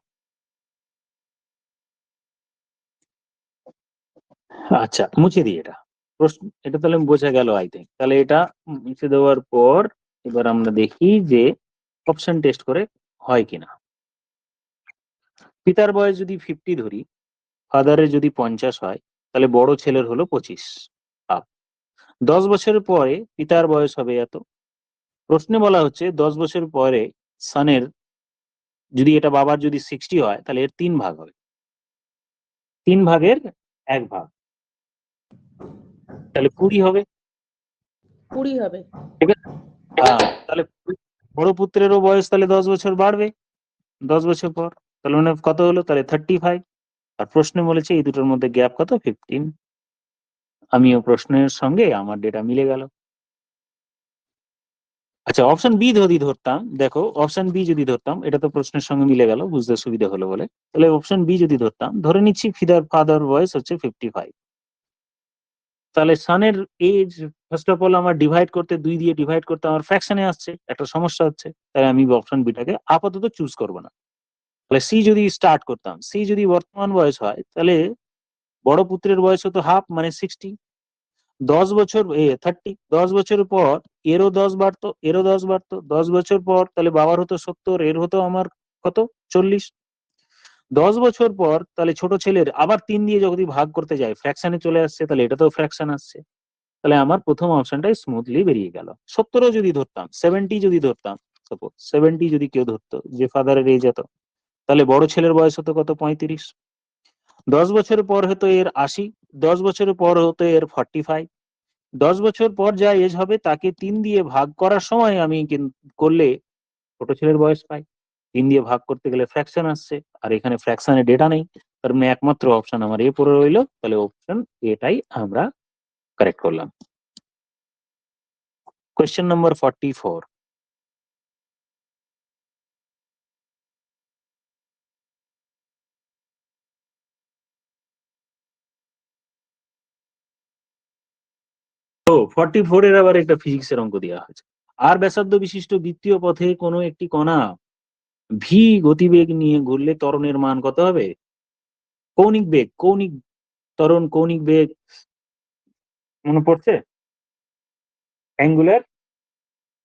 B: আচ্ছা, মুছে দিই এটা, প্রশ্ন এটা তাহলে বোঝা গেল আই থিঙ্ক। তাহলে এটা মুছে দেওয়ার পর এবার আমরা দেখি যে অপশন টেস্ট করে হয় কিনা। পিতার বয়স যদি 50 ধরি, ফাদারের যদি 50 হয়, তাহলে বড় ছেলের হলো 25 আপ। 10 বছরের পরে পিতার বয়স হবে এত। প্রশ্নে বলা হচ্ছে 10 বছর পরে সানের যদি, এটা বাবার যদি 60 হয়, তাহলে এর 3 ভাগ হবে, 3 ভাগের 1 ভাগ, তাহলে 20 হবে,
D: 20 হবে।
B: ঠিক আছে। তাহলে বড় পুত্রেরও বয়স তাহলে 10 বছর বাড়বে 10 বছর পর, তাহলে মানে কত হলো, তাহলে 35। আর প্রশ্নে বলেছে এই দুটোর মধ্যে গ্যাপ কত, 15। আমিও প্রশ্নের সঙ্গে আমার ডেটা মিলে গেল। আচ্ছা, অপশন বি যদি ধরতাম, দেখো অপশন বি যদি ধরতাম, এটা তো প্রশ্নের সঙ্গে মিলে গেল, বুঝতে সুবিধা হলো বলে। তাহলে অপশন বি যদি ধরতাম, ধরে নিচ্ছি ফাদার বয়স হচ্ছে 55, তাহলে সানের এজ ফার্স্ট অফ অল আমার ডিভাইড করতে, 2 দিয়ে ডিভাইড করতে আমার ফ্র্যাকশনে আসছে, একটা সমস্যা হচ্ছে, তাই আমি অপশন বিটাকে আপাতত চুজ করবো না। তাহলে সি যদি স্টার্ট করতাম, সি যদি বর্তমান বয়স হয়, তাহলে বড় পুত্রের বয়স হতো হাফ মানে 60, 10 বছর 30, 10 বছরের পর এরও 10 বাড়তো, এরও 10 বাড়তো, 10 বছর পর তাহলে বাবার হতো 70, এর হতো আমার কত 40, 10 বছর পর তাহলে ছোট ছেলের আবার 3 দিয়ে যদি ভাগ করতে যায় ফ্র্যাকশনে চলে আসছে, তাহলে এটাতেও ফ্র্যাকশন আসছে। তাহলে আমার প্রথম অপশনটাই স্মুথলি বেরিয়ে গেল। 70ও যদি ধরতাম, 70 যদি ধরতাম, সাপোজ 70 যদি কেউ ধরতো যে ফাদারের এজ হতো, তাহলে বড় ছেলের বয়স হতো কত 35, 10 বছরের পর হতো এর 80, 10 বছরের পর হতো এর 45, 10 বছর পর যা এজ হবে তাকে 3 দিয়ে ভাগ করার সময় আমি করলে ছোট ছেলের বয়স পাই। 3 দিয়ে ভাগ করতে গেলে ফ্র্যাকশন আসছে, আর এখানে ফ্র্যাকশনে ডেটা নেই, তার মানে একমাত্র অপশন আমার এ পড়ে রইলো, তাহলে অপশন এটাই আমরা কারেক্ট করলাম। কোয়েশ্চেন নাম্বার 44, ও 44 এর আবার একটা ফিজিক্সের অঙ্ক দেওয়া হয়েছে। আর ব্যাসার্ধ বিশিষ্ট বৃত্তীয় পথে কোনো একটি কণা ভি গতিবেগ নিয়ে ঘুরলে ত্বরণের মান কত হবে? কৌণিক বেগ, কৌণিক ত্বরণ, কৌণিক বেগ মনে পড়ছে? অ্যাঙ্গুলার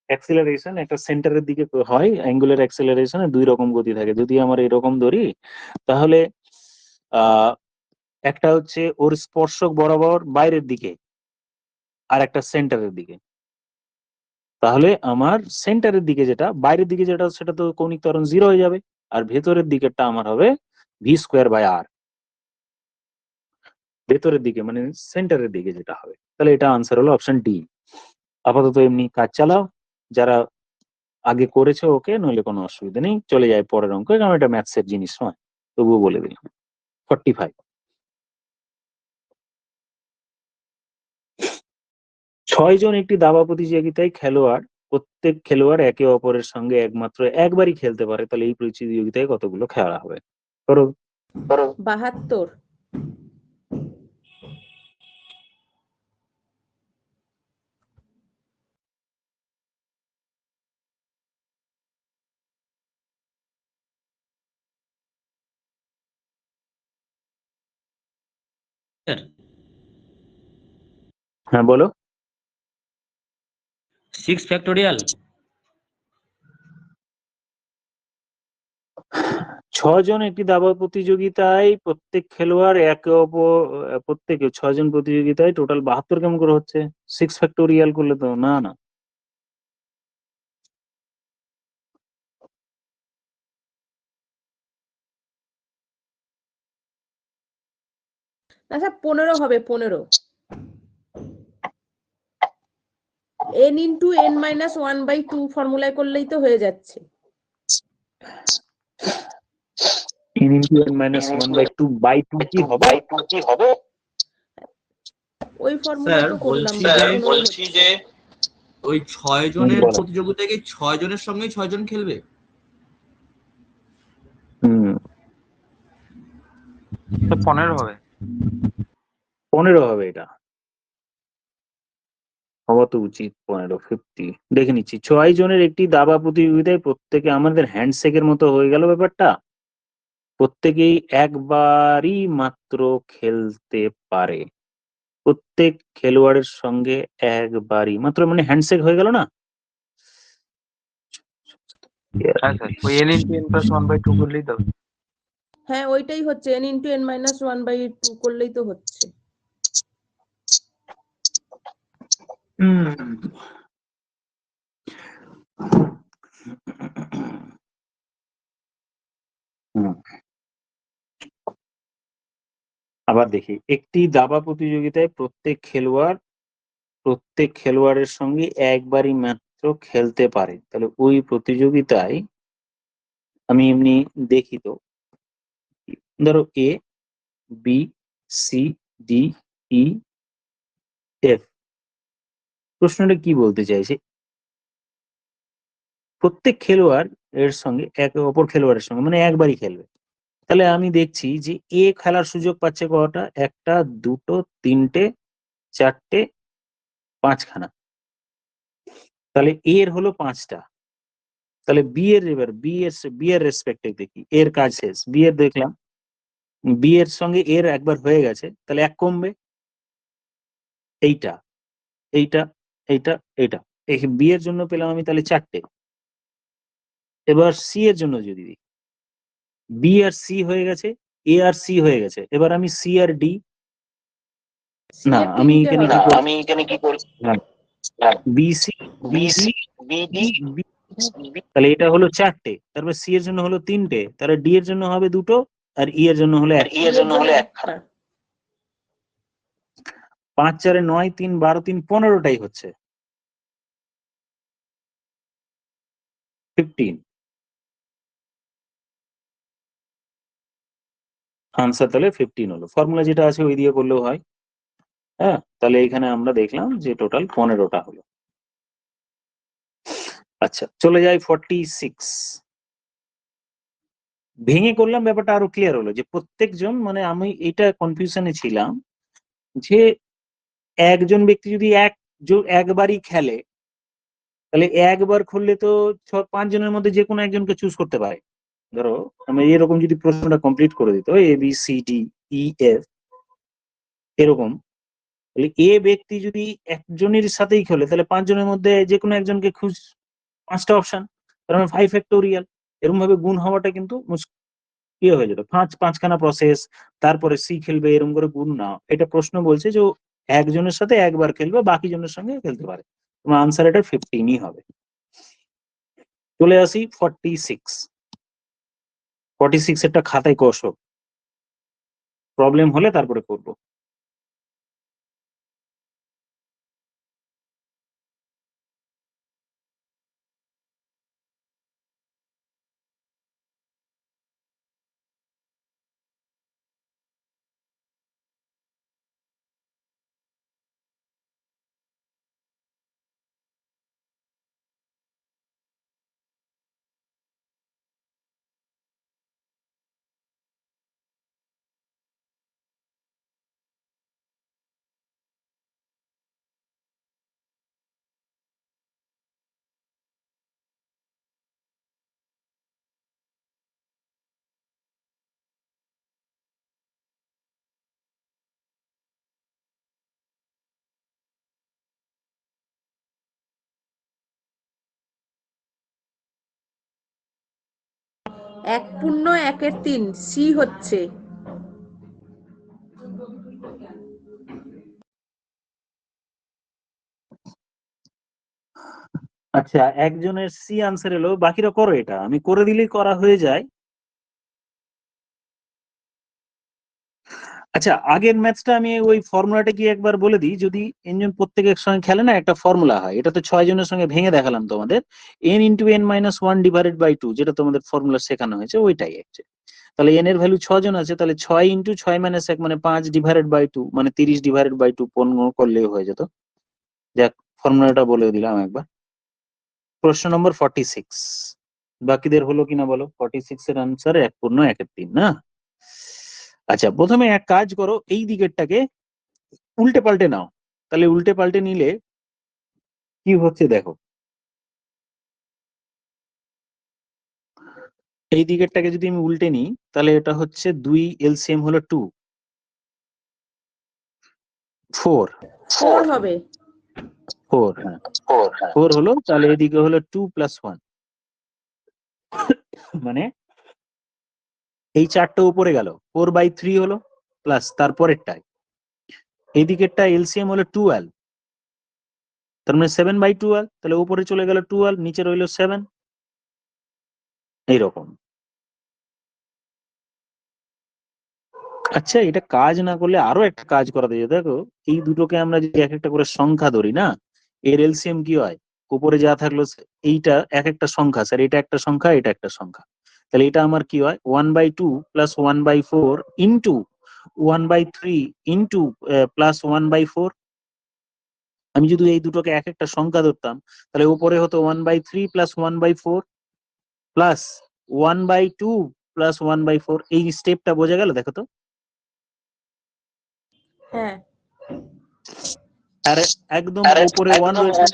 B: অ্যাক্সিলারেশন একটা সেন্টারের দিকে হয়, অ্যাঙ্গুলার অ্যাক্সিলারেশনে 2 রকম গতি থাকে। যদি আমার এরকম ধরি তাহলে আহ একটা হচ্ছে ওর স্পর্শক বরাবর বাইরের দিকে, আর একটা সেন্টারের দিকে। তাহলে আমার সেন্টারের দিকে যেটা, বাইরের দিকে যেটা, সেটা তো কৌণিক ত্বরণ 0 হয়ে যাবে, আর ভেতরের দিকেরটা আমার হবে v²/r, ভেতরের দিকে মানে সেন্টারের দিকে যেটা হবে। তাহলে এটা আনসার হলো অপশন ডি। আপাতত এমনি কাজ চালাও, যারা আগে করেছে ওকে, নইলে কোনো অসুবিধা নেই, চলে যায় পরের অঙ্ক, কারণ এটা ম্যাথসের জিনিস নয়, তবুও বলে দিলাম। 45, 6 জন একটি দাবা প্রতিযোগিতায় খেলোয়াড়, প্রত্যেক খেলোয়াড় একে অপরের সঙ্গে একমাত্র একবারই খেলতে পারে, তাহলে এই প্রতিযোগিতায় কতগুলো খেলা হবে? করো।
D: 72।
B: হ্যাঁ বলো।
A: 6 ফ্যাক্টোরিয়াল।
B: 6 জন একটি দাবা প্রতিযোগিতায়, প্রত্যেক খেলোয়াড় প্রত্যেকে 6 জন প্রতিযোগিতায় টোটাল 72 কেমন করে হচ্ছে? 6 ফ্যাক্টোরিয়াল করলে তো না না।
D: আচ্ছা 15 হবে, 15। n ইন্টু n-1/2 ফর্মুলায় করলেই তো হয়ে যাচ্ছে।
B: n into n minus 1/2 কি হবে?
D: ওই ফর্মুলায়
A: স্যার
D: তো করলাম।
A: বলছি যে ওই 6 জনের
B: বলো।
A: প্রতিযোগিতায় কি 6 জনের সঙ্গেই 6 জন খেলবে?
B: হুম,
C: 15 হবে।
B: 15 হবে, এটা হওয়া তো উচিত 15, 50। দেখে নিচ্ছি, 6 জনের একটি দাবা প্রতিযোগিতায় প্রত্যেকে, আমাদের হ্যান্ডশেকের মতো হয়ে গেল ব্যাপারটা, প্রত্যেকেই একবারই মাত্র খেলতে পারে, প্রত্যেক খেলোয়াড়ের সঙ্গে একবারই মাত্র, মানে হ্যান্ডশেক হয়ে গেল না?
C: হ্যাঁ স্যার, ওই n into n plus 1/2 করলেই তো হবে।
D: হ্যাঁ ওইটাই হচ্ছে, n ইন্টু n-1/2 করলেই তো হচ্ছে।
B: আবার দেখি, একটি দাবা প্রতিযোগিতায় প্রত্যেক খেলোয়াড়ের সঙ্গে একবারই মাত্র খেলতে পারে, তাহলে ওই প্রতিযোগিতায় আমি এমনি দেখি তো, ধরো এ, B, C, D, E, F. প্রশ্নটা কি বলতে চাইছে? প্রত্যেক খেলোয়াড় এর সঙ্গে একে অপর খেলোয়াড়ের সঙ্গে মানে একবারই খেলবে। তাহলে আমি দেখছি যে এ খেলার সুযোগ পাচ্ছে কটা? 1টা, 2টো, 3টে, 4টে, 5খানা। তাহলে এর হলো 5টা। তাহলে বি এর রেসপেক্টে দেখি, এর কাজ শেষ, বি এর দেখলাম বি এর সঙ্গে এর একবার হয়ে গেছে, তাহলে এক কমবে, এইটা এইটা এইটা এটা, এই বি এর জন্য পেলাম আমি তাহলে 4টে। এবার সি এর জন্য যদি দিই, বি আর সি হয়ে গেছে, এ আর সি হয়ে গেছে, এবার আমি সি আর ডি,
D: সি
B: না
D: এর
B: আমি
D: তিনটে
B: এখানে কি
D: হবে।
B: করি, বিসি বিডি, তাহলে এটা হলো 4টে, তারপর সি এর জন্য হলো 3টে, তাহলে ডি এর জন্য হবে 2টো, আর ই এর জন্য হলো 1।
D: ই এর জন্য একটা।
B: 5 4 9 3 12 3 15টাই হচ্ছে 15। আনসার তাহলে 15 হলো, ফর্মুলা যেটা আছে ওই দিয়ে করলেও হয়। হ্যাঁ, তাহলে এখানে আমরা দেখলাম যে টোটাল 15টা হলো। আচ্ছা, চলে যাই 46। ভেঙে করলাম, ব্যাপারটা আরো ক্লিয়ার হলো যে প্রত্যেকজন, মানে আমি এটা কনফিউশনে ছিলাম যে একজন ব্যক্তি যদি একবারই খেলে, তাহলে একবার খুললে তো 5 জনের মধ্যে যে কোনো একজনকে চুজ করতে পারে। ধরো আমি এরকম যদি প্রশ্নটা কমপ্লিট করে দিত A B C D E F এরকম, তাহলে এ ব্যক্তি যদি একজনের সাথেই খেলে, তাহলে 5 জনের মধ্যে যে কোনো একজনকে 5টা অপশন, তার মানে 5 ফ্যাক্টোরিয়াল, এরকম ভাবে গুণ হওয়াটা কিন্তু ইয়ে হয়ে যেত, পাঁচখানা প্রসেস, তারপরে সি খেলবে, এরকম করে গুণ না। এটা প্রশ্ন বলছে যে ও একজনের সাথে একবার খেলবে, বাকি জনের সঙ্গে খেলতে পারে, তোমার আনসার এটা 15ই হবে। চলে আসি 46। 46 একটা খাতায় কষো, প্রবলেম হলে তারপরে করবো।
D: এক পূর্ণ একের 3 সি হচ্ছে।
B: আচ্ছা, একজনের সি আনসার এলো, বাকিরা করো, এটা আমি করে দিলেই করা হয়ে যায়। আচ্ছা, আগের ম্যাথটা আমি ওই ফর্মুলাটা কি একবার বলে দিই, যদি এনজন প্রত্যেকের সঙ্গে খেলে না, একটা ফর্মুলা হয়, এটা তো 6 জনের সঙ্গে ভেঙে দেখালাম তোমাদের, n into n minus 1 divided by 2, যেটা তোমাদের ফর্মুলা শেখানো হয়েছে ওইটাই হচ্ছে। তাহলে n এর ভ্যালু 6 জন আছে, তাহলে 6 ইন্টু 6 মাইনাস 1 মানে 5 ডিভাইডেড বাই 2, মানে 30 ডিভাইডেড বাই 2 পূর্ণ করলেই হয়ে যেত। যাক, ফর্মুলাটা বলে দিলাম একবার। প্রশ্ন নম্বর 46, বাকিদের হলো কিনা বলো। 46 এর আনসার 1 পূর্ণ 1 এর 3 না। আচ্ছা, প্রথমে এক কাজ করো, এই দিকেরটাকে উল্টে পাল্টে নাও, তাহলে উল্টে পাল্টে নিলে কি হচ্ছে দেখো। এই দিকেরটাকে যদি আমি উল্টে নিই, তাহলে এটা হচ্ছে 2, এলসিএম হলো 2, 4
D: 4 হবে।
B: 4, হ্যাঁ 4 হলো, তাহলে এদিকে হলো 2 প্লাস 1, মানে এই 4টা উপরে গেল, 4/3 হলো, প্লাস তারপরেরটাই এই দিকেরটা এলসিএম হলো 12, তার মানে 7/12, তাহলে উপরে চলে গেল 12, নিচে রইল 7, এইরকম। আচ্ছা, এটা কাজ না করলে আরো একটা কাজ করা যায়, দেখো এই দুটোকে আমরা যদি এক একটা করে সংখ্যা ধরি না, এর এলসিএম কি হয়, উপরে যা থাকলো এইটা এক একটা সংখ্যা, স্যার এটা একটা সংখ্যা, এটা একটা সংখ্যা, তাহলে এটা আমার কি হয় 1/2 প্লাস 1/4 ইন্টু 1/3 ইন্টু প্লাস 1/4। আমি যদি এই দুটোকে এক একটা সংখ্যা ধরতাম, তাহলে উপরে হতো 1/3 প্লাস 1/4 প্লাস 1/2 প্লাস 1/4। এই স্টেপটা বোঝা গেল, দেখো তো।
D: হ্যাঁ,
B: আর একদম উপরে 1 রয়েছে,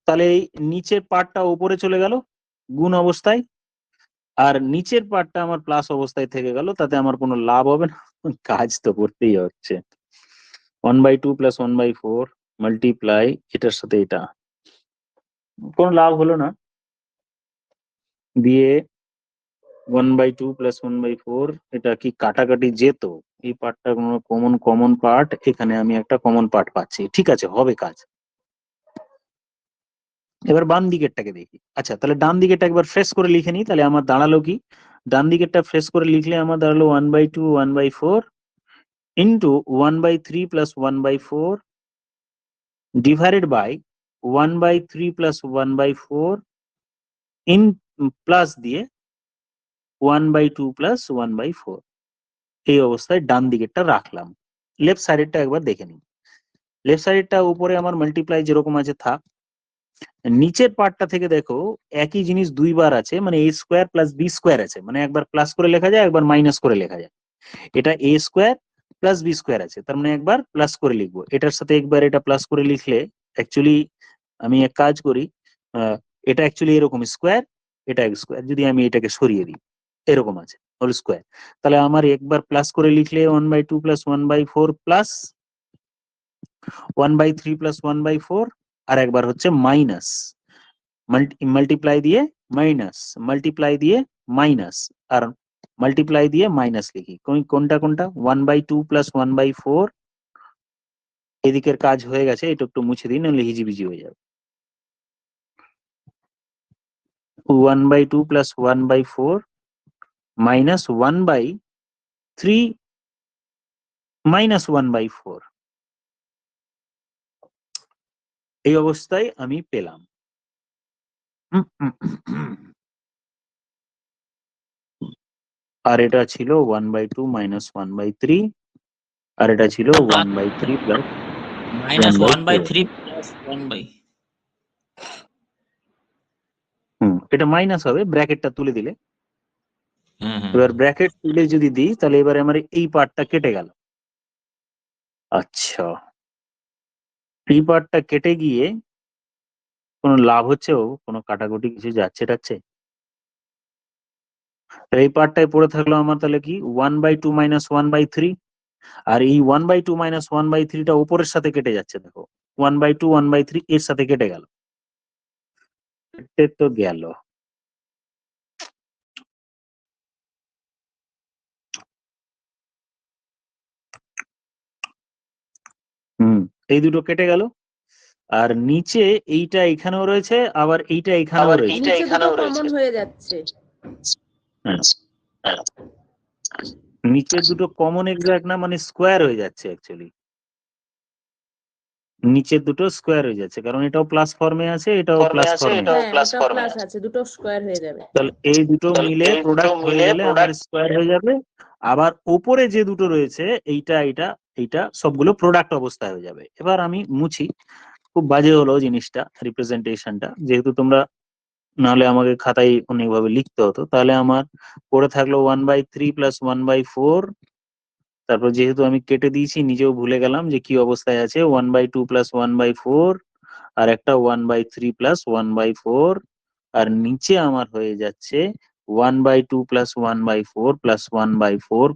B: তাহলে এই নিচের পার্টটা উপরে চলে গেল গুণ অবস্থায়, আর নিচের পার্টটা আমার প্লাস অবস্থায় থেকে গেল, তাতে আমার কোনো লাভ হবে না, কাজ তো করতেই হচ্ছে। 1/2 + 1/4 মাল্টিপ্লাই এটার সাথে এটা, কোনো লাভ হলো না, দিয়ে 1/2 + 1/4, এটা কি কাটাকাটি যেত, এই পার্টটা কোনো কমন পার্ট, এখানে আমি একটা কমন পার্ট পাচ্ছি, ঠিক আছে, হবে কাজ। এবার বাম দিকেরটাকে দেখি। আচ্ছা, তাহলে ডান দিকেরটা একবার ফ্রেশ করে লিখে নিই, তাহলে আমার দাঁড়ালো কি, ডান দিকেরটা ফ্রেশ করে লিখলে আমার দাঁড়ালো 1/2 1/4 into 1/3 + 1/4 divided by 1/3 + 1/4 in plus দিয়ে 1/2 + 1/4। এই অবস্থায় ডান দিকেরটা রাখলাম। লেফট সাইডেরটা একবার দেখে নিই। লেফট সাইডেরটা উপরে আমার মাল্টিপ্লাই যেরকম আছে থাক, নিচের পার্টটা থেকে দেখো একই জিনিস দুইবার আছে, মানে a² + b² আছে, মানে একবার প্লাস করে লেখা যায়, একবার মাইনাস করে লেখা যায়। এটা a² + b² আছে, তার মানে একবার প্লাস করে লিখবো, এটার সাথে একবার এটা প্লাস করে লিখলে অ্যাকচুয়ালি আমি এক কাজ করি, এটা অ্যাকচুয়ালি এরকম স্কোয়ার, এটা স্কোয়ার, যদি আমি এটাকে সরিয়ে দিই এরকম আছে হোল স্কোয়ার, তাহলে আমার একবার প্লাস করে লিখলে 1/2 + 1/4 প্লাস 1/3 + 1/4, আর একবার হচ্ছে মাইনাস, মাল্টিপ্লাই দিয়ে মাইনাস, মাল্টিপ্লাই দিয়ে মাইনাস, আর মাল্টিপ্লাই দিয়ে মাইনাস লিখি, কোনটা 1/2 + 1/4, এদিকের কাজ হয়ে গেছে, এটা একটু মুছে দিন, নাহলে হিজিবিজি হয়ে যাবে। 1/2 + 1/4 মাইনাস 1/3 মাইনাস 1/4, এই অবস্থায় আমি পেলাম। আর এটা ছিল 1/2 - 1/3, আর এটা ছিল 1/3 +
E: -1/3 + 1/,
B: এটা মাইনাস হবে, ব্র্যাকেটটা তুলে দিলে।
E: হুম।
B: এবার ব্র্যাকেট তুলে যদি দিই, তাহলে এবারে আমার এই পার্টটা কেটে গেল। আচ্ছা, এই পার্টটা কেটে গিয়ে কোনো লাভ হচ্ছে, কোনো কাটাকুটি কিছু যাচ্ছে টাচ্ছে, এই পার্টটাই পড়ে থাকলো আমার, তাহলে কি 1/2 - 1/3, আর এই 1/2 - 1/3টা উপরের সাথে কেটে যাচ্ছে, দেখো 1/2 1/3 এর সাথে কেটে গেল, কেটে তো গেল। এই দুটো কেটে গেল, আর নিচে এইটা এখানেও রয়েছে, আবার এইটা এখানেও রয়েছে,
D: নিচে দুটো কমন হয়ে যাচ্ছে।
B: হ্যাঁ, নিচের দুটো কমন এক্সাক্ট না, মানে স্কোয়ার হয়ে যাচ্ছে অ্যাকচুয়ালি, নিচের দুটো স্কোয়ার হয়ে যাচ্ছে, কারণ এটাও প্লাস ফর্মে আছে, এটাও প্লাস ফর্মে আছে,
D: হ্যাঁ, এটা প্লাস আছে, দুটো স্কোয়ার হয়ে যাবে।
B: তাহলে এই দুটো মিলে প্রোডাক্ট হয়ে গেলে আমার স্কোয়ার হয়ে যাবে। আবার উপরে যে দুটো রয়েছে এইটা এইটা এইটা সবগুলো প্রোডাক্ট অবস্থায় হয়ে যাবে। এবার আমি মুছি, খুব বাজে হলো জিনিসটা, রিপ্রেজেন্টেশনটা, যেহেতু তোমরা নাহলে আমাকে খাতায় অনেকভাবে লিখতে হতো, তাহলে আমার পড়ে থাকলো 1/3 + 1/4, তারপর যেহেতু আমি কেটে দিয়েছি, নিজেও ভুলে গেলাম যে কি অবস্থায় আছে, 1/2 + 1/4, আর একটা 1/3 + 1/4, আর নিচে আমার হয়ে যাচ্ছে 1/2 + 1/4 + 1/4,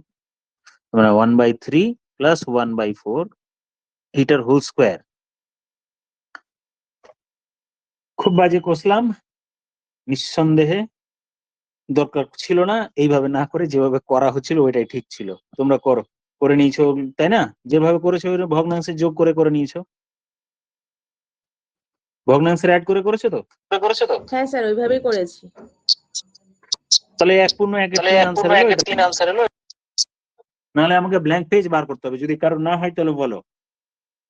B: মানে 1/3 + 1/4, এটার হোল স্কোয়ার। খুব বাজে কষলাম, নিঃসন্দেহে দরকার ছিল না, এইভাবে না করে যেভাবে করা হচ্ছিল ওইটাই ঠিক ছিল। তোমরা করে নিয়েছো, তাই না? যেভাবে করেছো ওই ভগ্নাংশে যোগ করে নিয়েছো, ভগ্নাংশের অ্যাড করেছো তো?
D: হ্যাঁ স্যার, ওইভাবেই করেছি।
B: তাহলে 1/3 আনসার হলো এটা। নাহলে আমাকে ব্ল্যাঙ্ক পেজ বার করতে হবে, যদি কারো না হয় তাহলে বলো,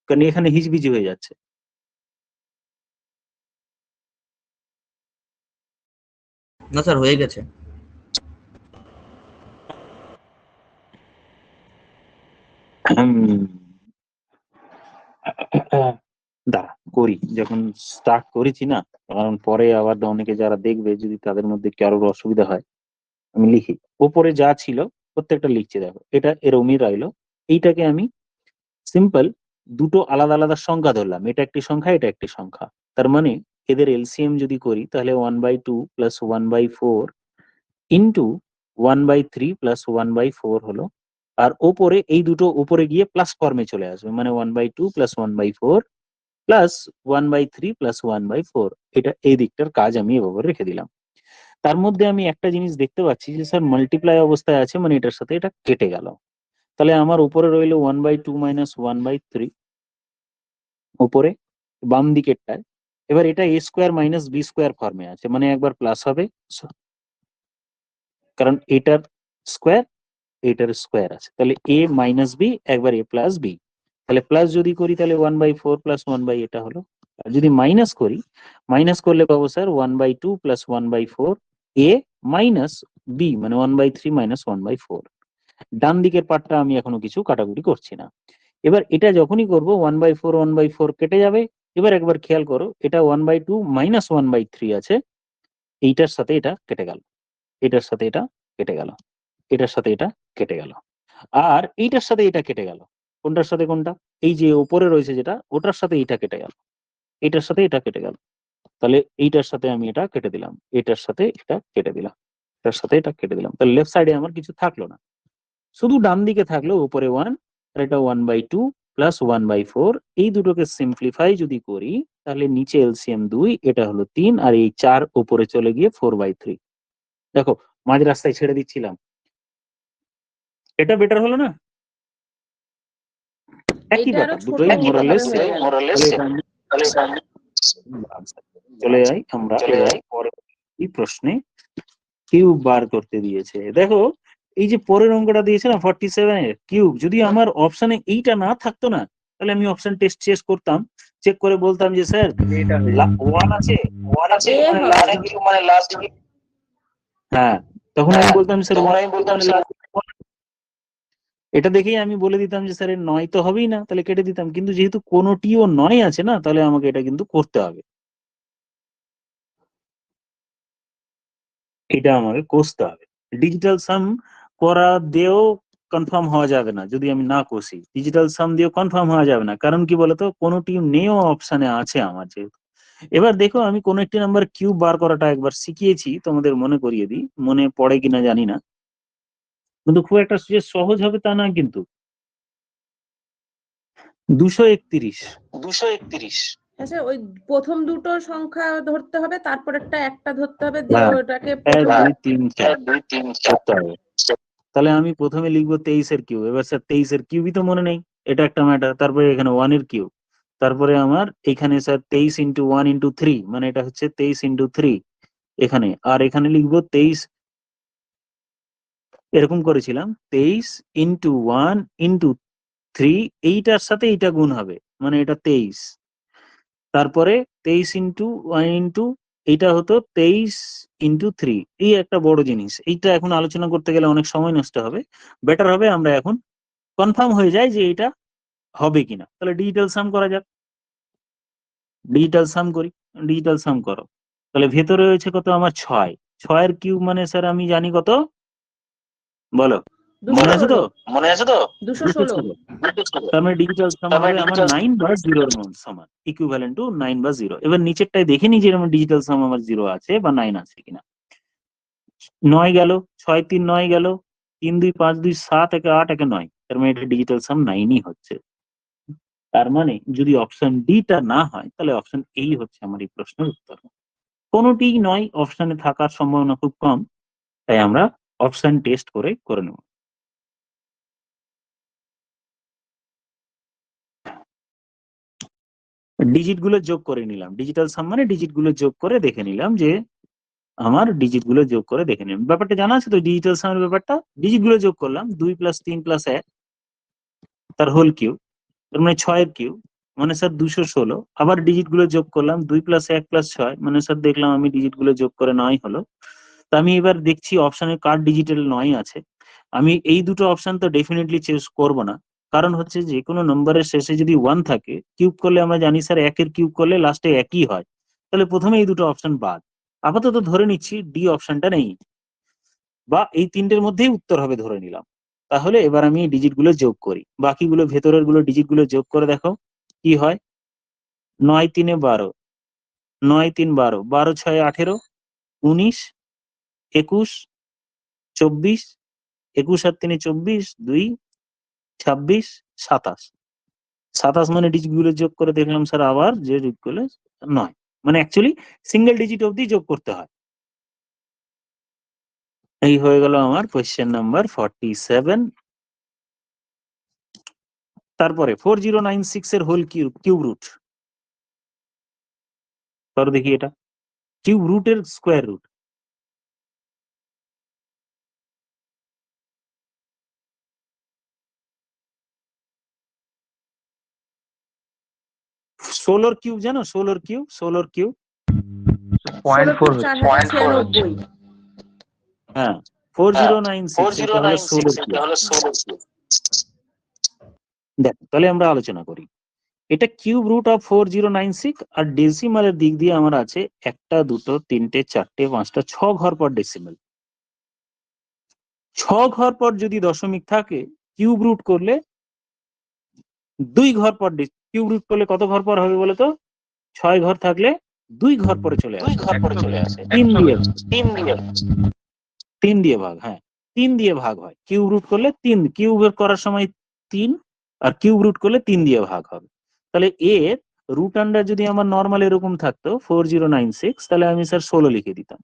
B: কারণ এখানে হিজবিজি হয়ে যাচ্ছে।
A: না স্যার, হয়ে গেছে।
B: দাঁড়া করি, যখন স্টার্ট করেছি না, কারণ পরে আবার অনেকে যারা দেখবে, যদি তাদের মধ্যে কারোর অসুবিধা হয়, আমি লিখি। উপরে যা ছিল প্রত্যেকটা লিখছি, দেখো এটা এরমই রইলো। এইটাকে আমি সিম্পল দুটো আলাদা আলাদা সংখ্যা ধরলাম, এটা একটি সংখ্যা, এটা একটি সংখ্যা, তার মানে এদের এলসিএম যদি করি, তাহলে 1/2 + 1/4 ইন্টু 1/3 প্লাস 1/4 হলো, আর ওপরে এই দুটো উপরে গিয়ে প্লাস ফর্মে চলে আসবে, মানে 1/2 প্লাস 1/4 প্লাস 1/3 প্লাস 1/4। এটা এই দিকটার কাজ আমি এভাবে রেখে দিলাম। তার মধ্যে আমি একটা জিনিস দেখতে পাচ্ছি যে স্যার মাল্টিপ্লাই অবস্থায় আছে, মানে এটার সাথে এটা কেটে গেল। তাহলে আমার উপরে রইলো 1/2 মাইনাস 1/3 উপরে বাম দিকেরটায়। এবার এটা a square minus B square ফর্মে আছে, মানে একবার প্লাস হবে কারণ এটার স্কোয়ার এটার স্কোয়ার আছে, তাহলে a মাইনাস বি একবার a প্লাস বি। তাহলে প্লাস যদি করি তাহলে 1/4 প্লাস 1 এটা হলো, আর যদি মাইনাস করি, মাইনাস করলে পাবো sir 1/2 plus 1/4 a minus B, মানে 1/3 মাইনাস 1/4। ডান দিকের পার্টটা আমি এখনো কিছু কাটাকুটি করছি না। এবার এটা যখনই করবো 1/4 কেটে যাবে। এবার একবার খেয়াল করো, এটা 1/2 মাইনাস 1/3 আছে, এইটার সাথে এটা কেটে গেল, এটার সাথে এটা কেটে গেল, এটার সাথে এটা কেটে গেল, আর এইটার সাথে এটা কেটে গেল। কোনটার সাথে কোনটা? এই যে উপরে রয়েছে যেটা, ওটার সাথে এটা কেটে গেল, এটার সাথে এটা কেটে গেল। তাহলে এইটার সাথে আমি এটা কেটে দিলাম, এটার সাথে এটা কেটে দিলাম, এটার সাথে এটা কেটে দিলাম। তাহলে লেফট সাইডে আমার কিছু থাকলো না, শুধু ডান দিকে থাকলো উপরে 1 আর এটা 1/2 প্লাস 1/4। এই দুটোকে সিম্পলিফাই যদি করি তাহলে নিচে এলসিএম 2, এটা হলো 3, আর এই 4 উপরে চলে গিয়ে 4/3। দেখো মাঝ রাস্তায় ছেড়ে দিচ্ছিলাম, এটা বেটার হলো না? একই
D: এটা আরো
B: ব্যাপার,
D: ছোট
B: দুটোই
D: মতো করে
B: মোরালেস
D: হয়ে গেল।
B: চলে যাই আমরা এবার পরের প্রশ্নে। কিউব বার করতে দিয়েছে, দেখো এই যে পরের অঙ্কটা দিয়েছে না 47 এর কিউব, যদি আমার অপশনে এইটা না থাকতো না তাহলে আমি অপশন টেস্ট চেক করতাম, চেক করে বলতাম যে স্যার 1 আছে, 1 আছে
D: এ
B: মানে
D: হবে।
B: লাস্ট হ্যাঁ, তখন আমি বলতাম স্যার 1, এটা দেখেই আমি বলে দিতাম যে স্যার এর 9 তো হবেই না, তাহলে কেটে দিতাম। কিন্তু যেহেতু কোনোটিও 9 আছে না, তাহলে আমাকে এটা কিন্তু করতে হবে, এটা আমাকে কষতে হবে। ডিজিটাল সাম করা দিয়েও কনফার্ম হওয়া যাবে না, যদি আমি না কষি ডিজিটাল সাম দিয়েও কনফার্ম হওয়া যাবে না, কারণ কি বলতো কোনোটি নেও অপশনে আছে আমার যেহেতু। এবার দেখো আমি কোন একটি নাম্বার কিউব বার করাটা একবার শিখিয়েছি, তোমাদের মনে করিয়ে দিই, মনে পড়ে কিনা জানি না, কিন্তু খুব একটা যে সহজ হবে তা না কিন্তু। 231।
D: আচ্ছা, ওই প্রথম দুটো সংখ্যা ধরতে হবে, তারপর একটা ধরতে হবে, দিয়ে
B: হ্যাঁ,
D: ওটাকে
B: 1
D: প্রথম
B: 2 3 4 করতে হবে। তাহলে আমি প্রথমে লিখবো 23 এর কিউব। এবার স্যার 23 এর কিউবই তো মনে নেই, এটা একটা ম্যাটার। তারপরে এখানে 1 এর কিউব, তারপরে আমার এখানে স্যার 23 ইন্টু 1 ইন্টু 3, মানে এটা হচ্ছে 23 ইন্টু 3 এখানে, আর এখানে লিখবো 23, এরকম করেছিলাম 23 ইন্টু 1 ইন্টু 3, এইটার সাথে এইটা গুণ হবে, মানে এটা 23। তারপরে 23 ইন্টু 1 ইন্টু এইটা হতো 23 ইন্টু 3। এই একটা বড় জিনিস, এইটা এখন আলোচনা করতে গেলে অনেক সময় নষ্ট হবে, বেটার হবে আমরা এখন কনফার্ম হয়ে যায় যে এটা হবে কিনা। তাহলে ডিজিটাল সাম করা যাক, ডিজিটাল সাম করি, ডিজিটাল সাম করো। তাহলে ভেতরে রয়েছে কত আমার 6, 6 এর কিউব মানে স্যার আমি জানি কত, বলো মনে আছে তো?
D: 216।
B: তার মানে ডিজিটাল সাম হবে আমার 9 বা 0 এর সমান, ইকুইভ্যালেন্ট টু 9 বা 0। এবার নিচেরটাই দেখে নি যে আমার ডিজিটাল সাম আমার 0 আছে বা 9 আছে কিনা। 9 গেল, 6 3 9 গেল, 3 2 5 2 7, একে 8, একে 9, তার মানে এটা ডিজিটাল সাম 9ই হচ্ছে। তার মানে যদি অপশন ডি টা না হয় তাহলে অপশন এই হচ্ছে আমার এই প্রশ্নের উত্তর। কোনোটি নয় অপশনে থাকার সম্ভাবনা খুব কম, তাই আমরা অপশন টেস্ট করে নেব। ডিজিট গুলো যোগ করে নিলাম, ডিজিটাল সাম মানে ডিজিট গুলো যোগ করে দেখে নিলাম যে আমার ডিজিট গুলো যোগ করে দেখে নিলাম। ব্যাপারটা জানা আছে তো ডিজিটাল সামের ব্যাপারটা, ডিজিট গুলো যোগ করলাম 2 + 3 + 1 তার হোল কিউব, তার মানে 6 এর কিউব, মানে স্যার 216। আবার ডিজিট গুলো যোগ করলাম 2 + 1 + 6, মানে স্যার দেখলাম আমি ডিজিট গুলো যোগ করে 9 হলো। তা আমি এবার দেখছি অপশনে কার ডিজিটাল 9 আছে। আমি এই দুটো অপশন তো ডেফিনেটলি চুজ করব না, কারণ হচ্ছে যে কোনো নম্বরের শেষে যদি 1 থাকে কিউব করলে আমরা জানি স্যার 1 এর কিউব করলে লাস্টে একই হয়, তাহলে প্রথমে এই দুটো অপশন বাদ। আপাতত ধরে নিচ্ছি ডি অপশনটা নেই, বা এই তিনটের মধ্যেই উত্তর হবে ধরে নিলাম। তাহলে এবার আমি এই ডিজিট গুলো যোগ করি, বাকিগুলো ভেতরের গুলো ডিজিট গুলো যোগ করে দেখো কি হয়। 9 3 12, 9 3 12, 12 6 18, 19 21, 24, 21 আর 3 24, 2 26, 27। 27 মানে ডিজিট গুলো যোগ করে দেখলাম স্যার আবার যে যোগ করলে 9, মানে অ্যাকচুয়ালি সিঙ্গেল ডিজিট অবধি যোগ করতে হয়। এই হয়ে গেল আমার কোয়েশ্চেন নাম্বার 47। তারপরে 4096 এর হোল কিউব রুট ধরো দেখি, এটা কিউব রুটের স্কোয়ার রুট। ষোলোর কিউব জানো? ষোলোর কিউব
C: 0.4 হচ্ছে।
D: 4096।
B: হ্যাঁ 4096 এটা হলো 16 কিউব। দেখ তাহলে আমরা আলোচনা করি। এটা কিউব রুট অফ 4096 আর ডেসিমালের দিক দিয়ে আমার আছে 1 2 3 4 5 6 ঘর পর ডেসিমাল। 6 ঘর পর যদি দশমিক থাকে কিউব রুট করলে 2 ঘর পর কিউব রুট করলে কত ঘর পর হবে বলো তো? 6 ঘর থাকলে 2 ঘর পরে চলে আসে। 3 দিয়ে ভাগ, হ্যাঁ 3 দিয়ে ভাগ হয়। কিউব রুট করলে 3, কিউব করার সময় 3 আর কিউব রুট করলে 3 দিয়ে ভাগ হবে। তাহলে এর রুট আন্ডার যদি আমার নর্মাল এরকম থাকতো 4096, তাহলে আমি স্যার 16 লিখে দিতাম।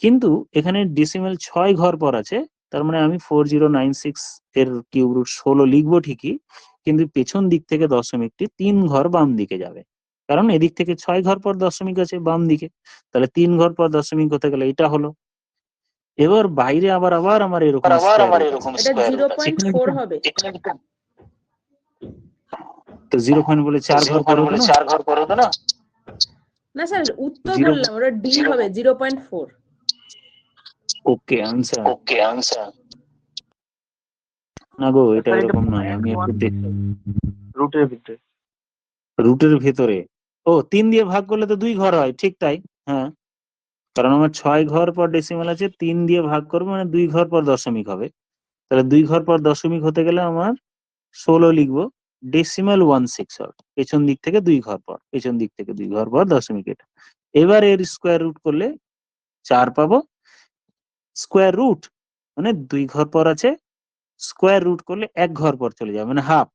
B: কিন্তু এখানে ডেসিমাল 6 ঘর পর আছে, তার মানে আমি 4096 এর কিউব রুট 16 লিখবো ঠিকই, কিন্তু পেছন দিক থেকে দশমিকটি 3 ঘর বাম দিকে যাবে, কারণ এদিক থেকে 6 ঘর পর দশমিক আছে বাম দিকে। তাহলে 3 ঘর পর দশমিক হতে গেলে এটা হলো। এবার বাইরে আবার আমার এরকম
D: এটা 0.4 হবে।
B: তো 0 বলে 4 ঘর পর হতো না?
D: না স্যার, উত্তর
B: 0
D: বললাম, ওটা ডি হবে 0.4।
B: Okay answer. না গো, এটা এরকম নয়, আমি একটু দেখি। রুটের ভেতরে ও 3 দিয়ে ভাগ করলে তো 2 ঘর হয়, ঠিক তাই। হ্যাঁ, কারণ আমার 6 ঘর পর ডেসিমাল আছে, 3 দিয়ে ভাগ করবো মানে 2 ঘর পর দশমিক হবে। তাহলে 2 ঘর পর দশমিক হতে গেলে আমার 16 লিখবো। ডেসিমাল 16 হবে, পেছন দিক থেকে 2 ঘর পর, পেছন দিক থেকে 2 ঘর পর দশমিক এটা। এবার এর স্কোয়ার রুট করলে 4 পাবো। স্কোয়ার রুট মানে 2 ঘর পর আছে, স্কোয়ার রুট করলে 1 ঘর পর চলে যাবে, মানে হাফ।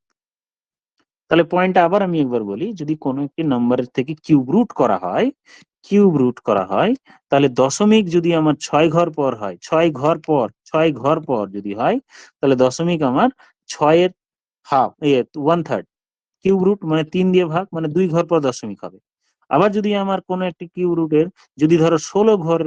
B: তাহলে পয়েন্টটা আবার আমি একবার বলি, যদি কোনো একটি নাম্বারের থেকে কিউব রুট করা হয়, তাহলে দশমিক যদি আমার 6 ঘর পর হয়, 6 ঘর পর যদি হয়, তাহলে দশমিক আমার 6 এর হাফ 1/3। কিউব রুট মানে 3 দিয়ে ভাগ, মানে 2 ঘর পর দশমিক হবে। আবার যদি আমার কোনো একটি কিউব রুটের যদি ধরো 16 ঘর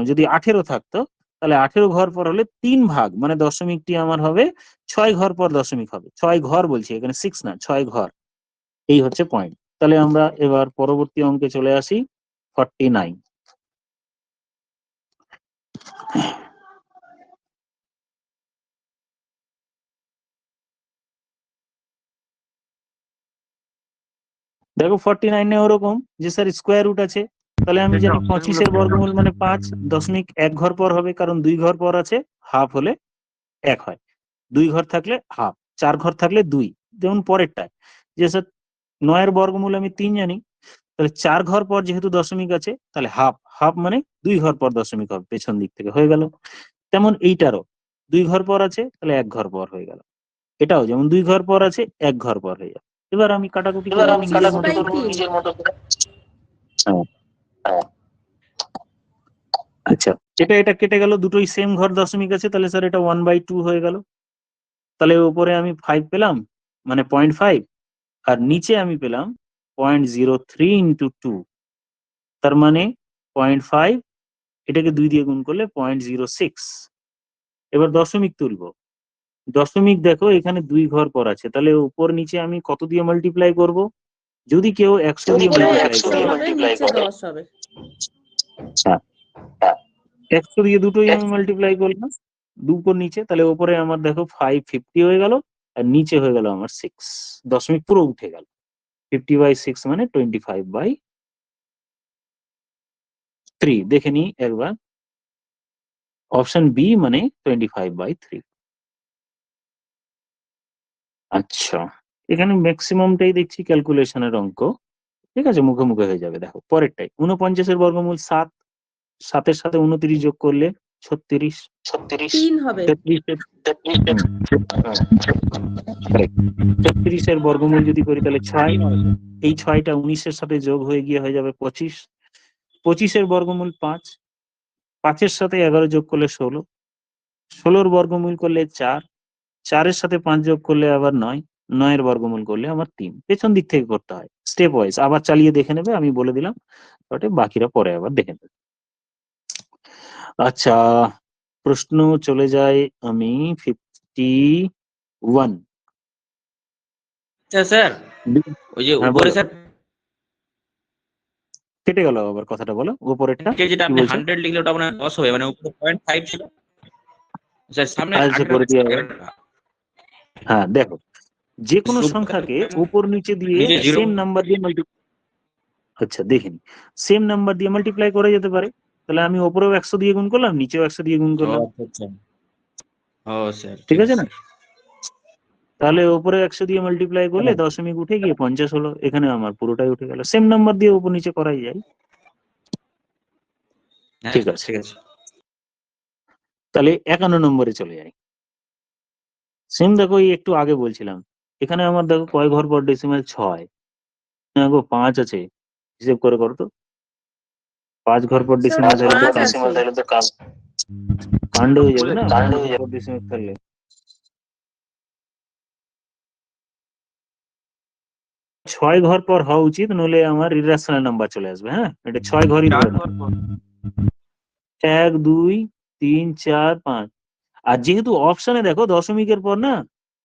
B: যদি 18 থাকতো, তাহলে 18 ঘর পর হলে 3 ভাগ, মানে দশমিকটি আমার হবে 6 ঘর পর দশমিক হবে। 6 ঘর বলছি এখানে, 6 না, 6 ঘর। এই হচ্ছে পয়েন্ট। তাহলে আমরা এবার পরবর্তী অঙ্কে চলে আসি, 49। দেখো 49 ওরকম যে স্যার স্কোয়ার রুট আছে, তাহলে আমি জানি 25 বর্গমূল মানে 5, দশমিক 1 ঘর পর হবে, কারণ 2 ঘর পর আছে, হাফ হলে 1 হয়। 2 ঘর থাকলে হাফ, 4 ঘর থাকলে 2। যেমন পরেরটায় যে স্যার 9 বর্গমূল আমি 3 জানি, তাহলে 4 ঘর পর যেহেতু দশমিক আছে, তাহলে হাফ মানে 2 ঘর পর দশমিক হবে, পেছন দিক থেকে হয়ে গেল। তেমন এইটারও 2 ঘর পর আছে, তাহলে 1 ঘর পর হয়ে গেল। এটাও যেমন 2 ঘর পর আছে, 1 ঘর পর হয়ে যাবে। এবার আমি কাটাকুটি করবো নিজের মতো করে। আচ্ছা, এটা কেটে গেল, দুটোই সেম ঘর দশমিক আছে, তাহলে স্যার এটা 1/2 হয়ে গেল। তাহলে উপরে আমি 5 পেলাম, মানে 0.5, আর নিচে আমি পেলাম 0.03 × 2, তার মানে 0.5। এটাকে 2 দিয়ে গুণ করলে 0.06। এবার দশমিক তুলবো। দশমিক দেখো এখানে 2 ঘর পর আছে, তাহলে উপর নিচে আমি কত দিয়ে মাল্টিপ্লাই করব? যদি কেউ 100 দিয়ে মাল্টিপ্লাই করে,
D: 10 হবে।
B: 100 দিয়ে দুটোই আমি মাল্টিপ্লাই করলাম, 2 উপর নিচে, তাহলে উপরে আমার দেখো 550 হয়ে গেল, আর নিচে হয়ে গেল আমার 6, দশমিক পুরো উঠে গেল। 50/6 মানে 25/3। দেখে নি একবার, অপশন বি মানে 25/3। আচ্ছা, এখানে ম্যাক্সিমামটাই দেখছি ক্যালকুলেশনের অঙ্ক, ঠিক আছে, মুখে মুখে হয়ে যাবে। দেখো পরেরটাই, 49 বর্গমূল 7, 7 এর সাথে 29 যোগ করলে 36
D: 3 হবে।
B: 36 এর বর্গমূল যদি করি তাহলে 6, এই 6টা 19-এর সাথে যোগ হয়ে গিয়ে হয়ে যাবে 25, 25-এর বর্গমূল 5, 5-এর সাথে 11 যোগ করলে 16, 16-র বর্গমূল করলে 4, 4-এর সাথে 5 যোগ করলে আবার 9, 9-এর বর্গমূল করলে আমার 3। পেছন দিক থেকে করতে হয়, স্টেপ ওয়াইজ। আবার চালিয়ে দেখে নেবে, আমি বলে দিলাম, ওটা বাকিরা পরে আবার দেখে নেবে। আচ্ছা, প্রশ্ন চলে যায় আমি 51।
E: স্যার ওই যে
B: হ্যাঁ,
E: উপরে
B: বলো।
E: স্যার
B: কেটে গেল আবার কথাটা, বলো উপরেরটা
E: যেটা
B: কি
E: আপনি
B: বলছো?
E: 100 লিখলে ওটা আপনার 10 হবে, মানে উপরে 0.5 ছিল স্যার, সামনে
B: আচ্ছা,
E: আগেরটা
B: করে দিয়ে আবার।
E: আগেরটা।
B: হ্যাঁ, দেখো, যে কোনো
E: উপরে
B: সংখ্যাকে উপর নিচে দিয়ে
E: নিচে 0।
B: সেম নাম্বার দিয়ে আচ্ছা দেখিনি, সেম নাম্বার দিয়ে মাল্টিপ্লাই করা যেতে পারে। তাহলে আমি ওপরেও 100 দিয়ে গুণ করলাম, নিচেও 100 দিয়ে গুণ
E: ও
B: করলাম,
E: আচ্ছা আচ্ছা। ও স্যার
B: ঠিক আছে না? তাহলে ওপরে 100 দিয়ে মাল্টিপ্লাই করলে দশমিক উঠে গিয়ে 50 হলো, এখানে আমার পুরোটাই উঠে গেল। সেম নাম্বার দিয়ে উপর নিচে করাই যায়।
E: হ্যাঁ
B: ঠিক
E: স্যার,
B: আছে,
E: ঠিক আছে।
B: তাহলে 51 নম্বরে চলে যাই। সেম দেখো, এই একটু আগে বলছিলাম, এখানে আমার দেখো কয় ঘর পর ডেসিমাল 6, না গো 5 আছে, হিসেব করে করো তো। 5 ঘর পর
D: স্যার
B: ডেসিমাল
D: ওটা
B: তাহলে তো
D: 5 আছে।
B: কাণ্ড হয়ে যাবে না, 5 ঘর পর ডেসিমাল থাকলে। 6 ঘর পর হওয়া উচিত, নলে আমার ইরাশনাল নাম্বার চলে আসবে। হ্যাঁ, এটা 6 ঘরই ধরে নাও। 1 2 3 4 5। আর যেহেতু অপশনে দেখো দশমিকের পর না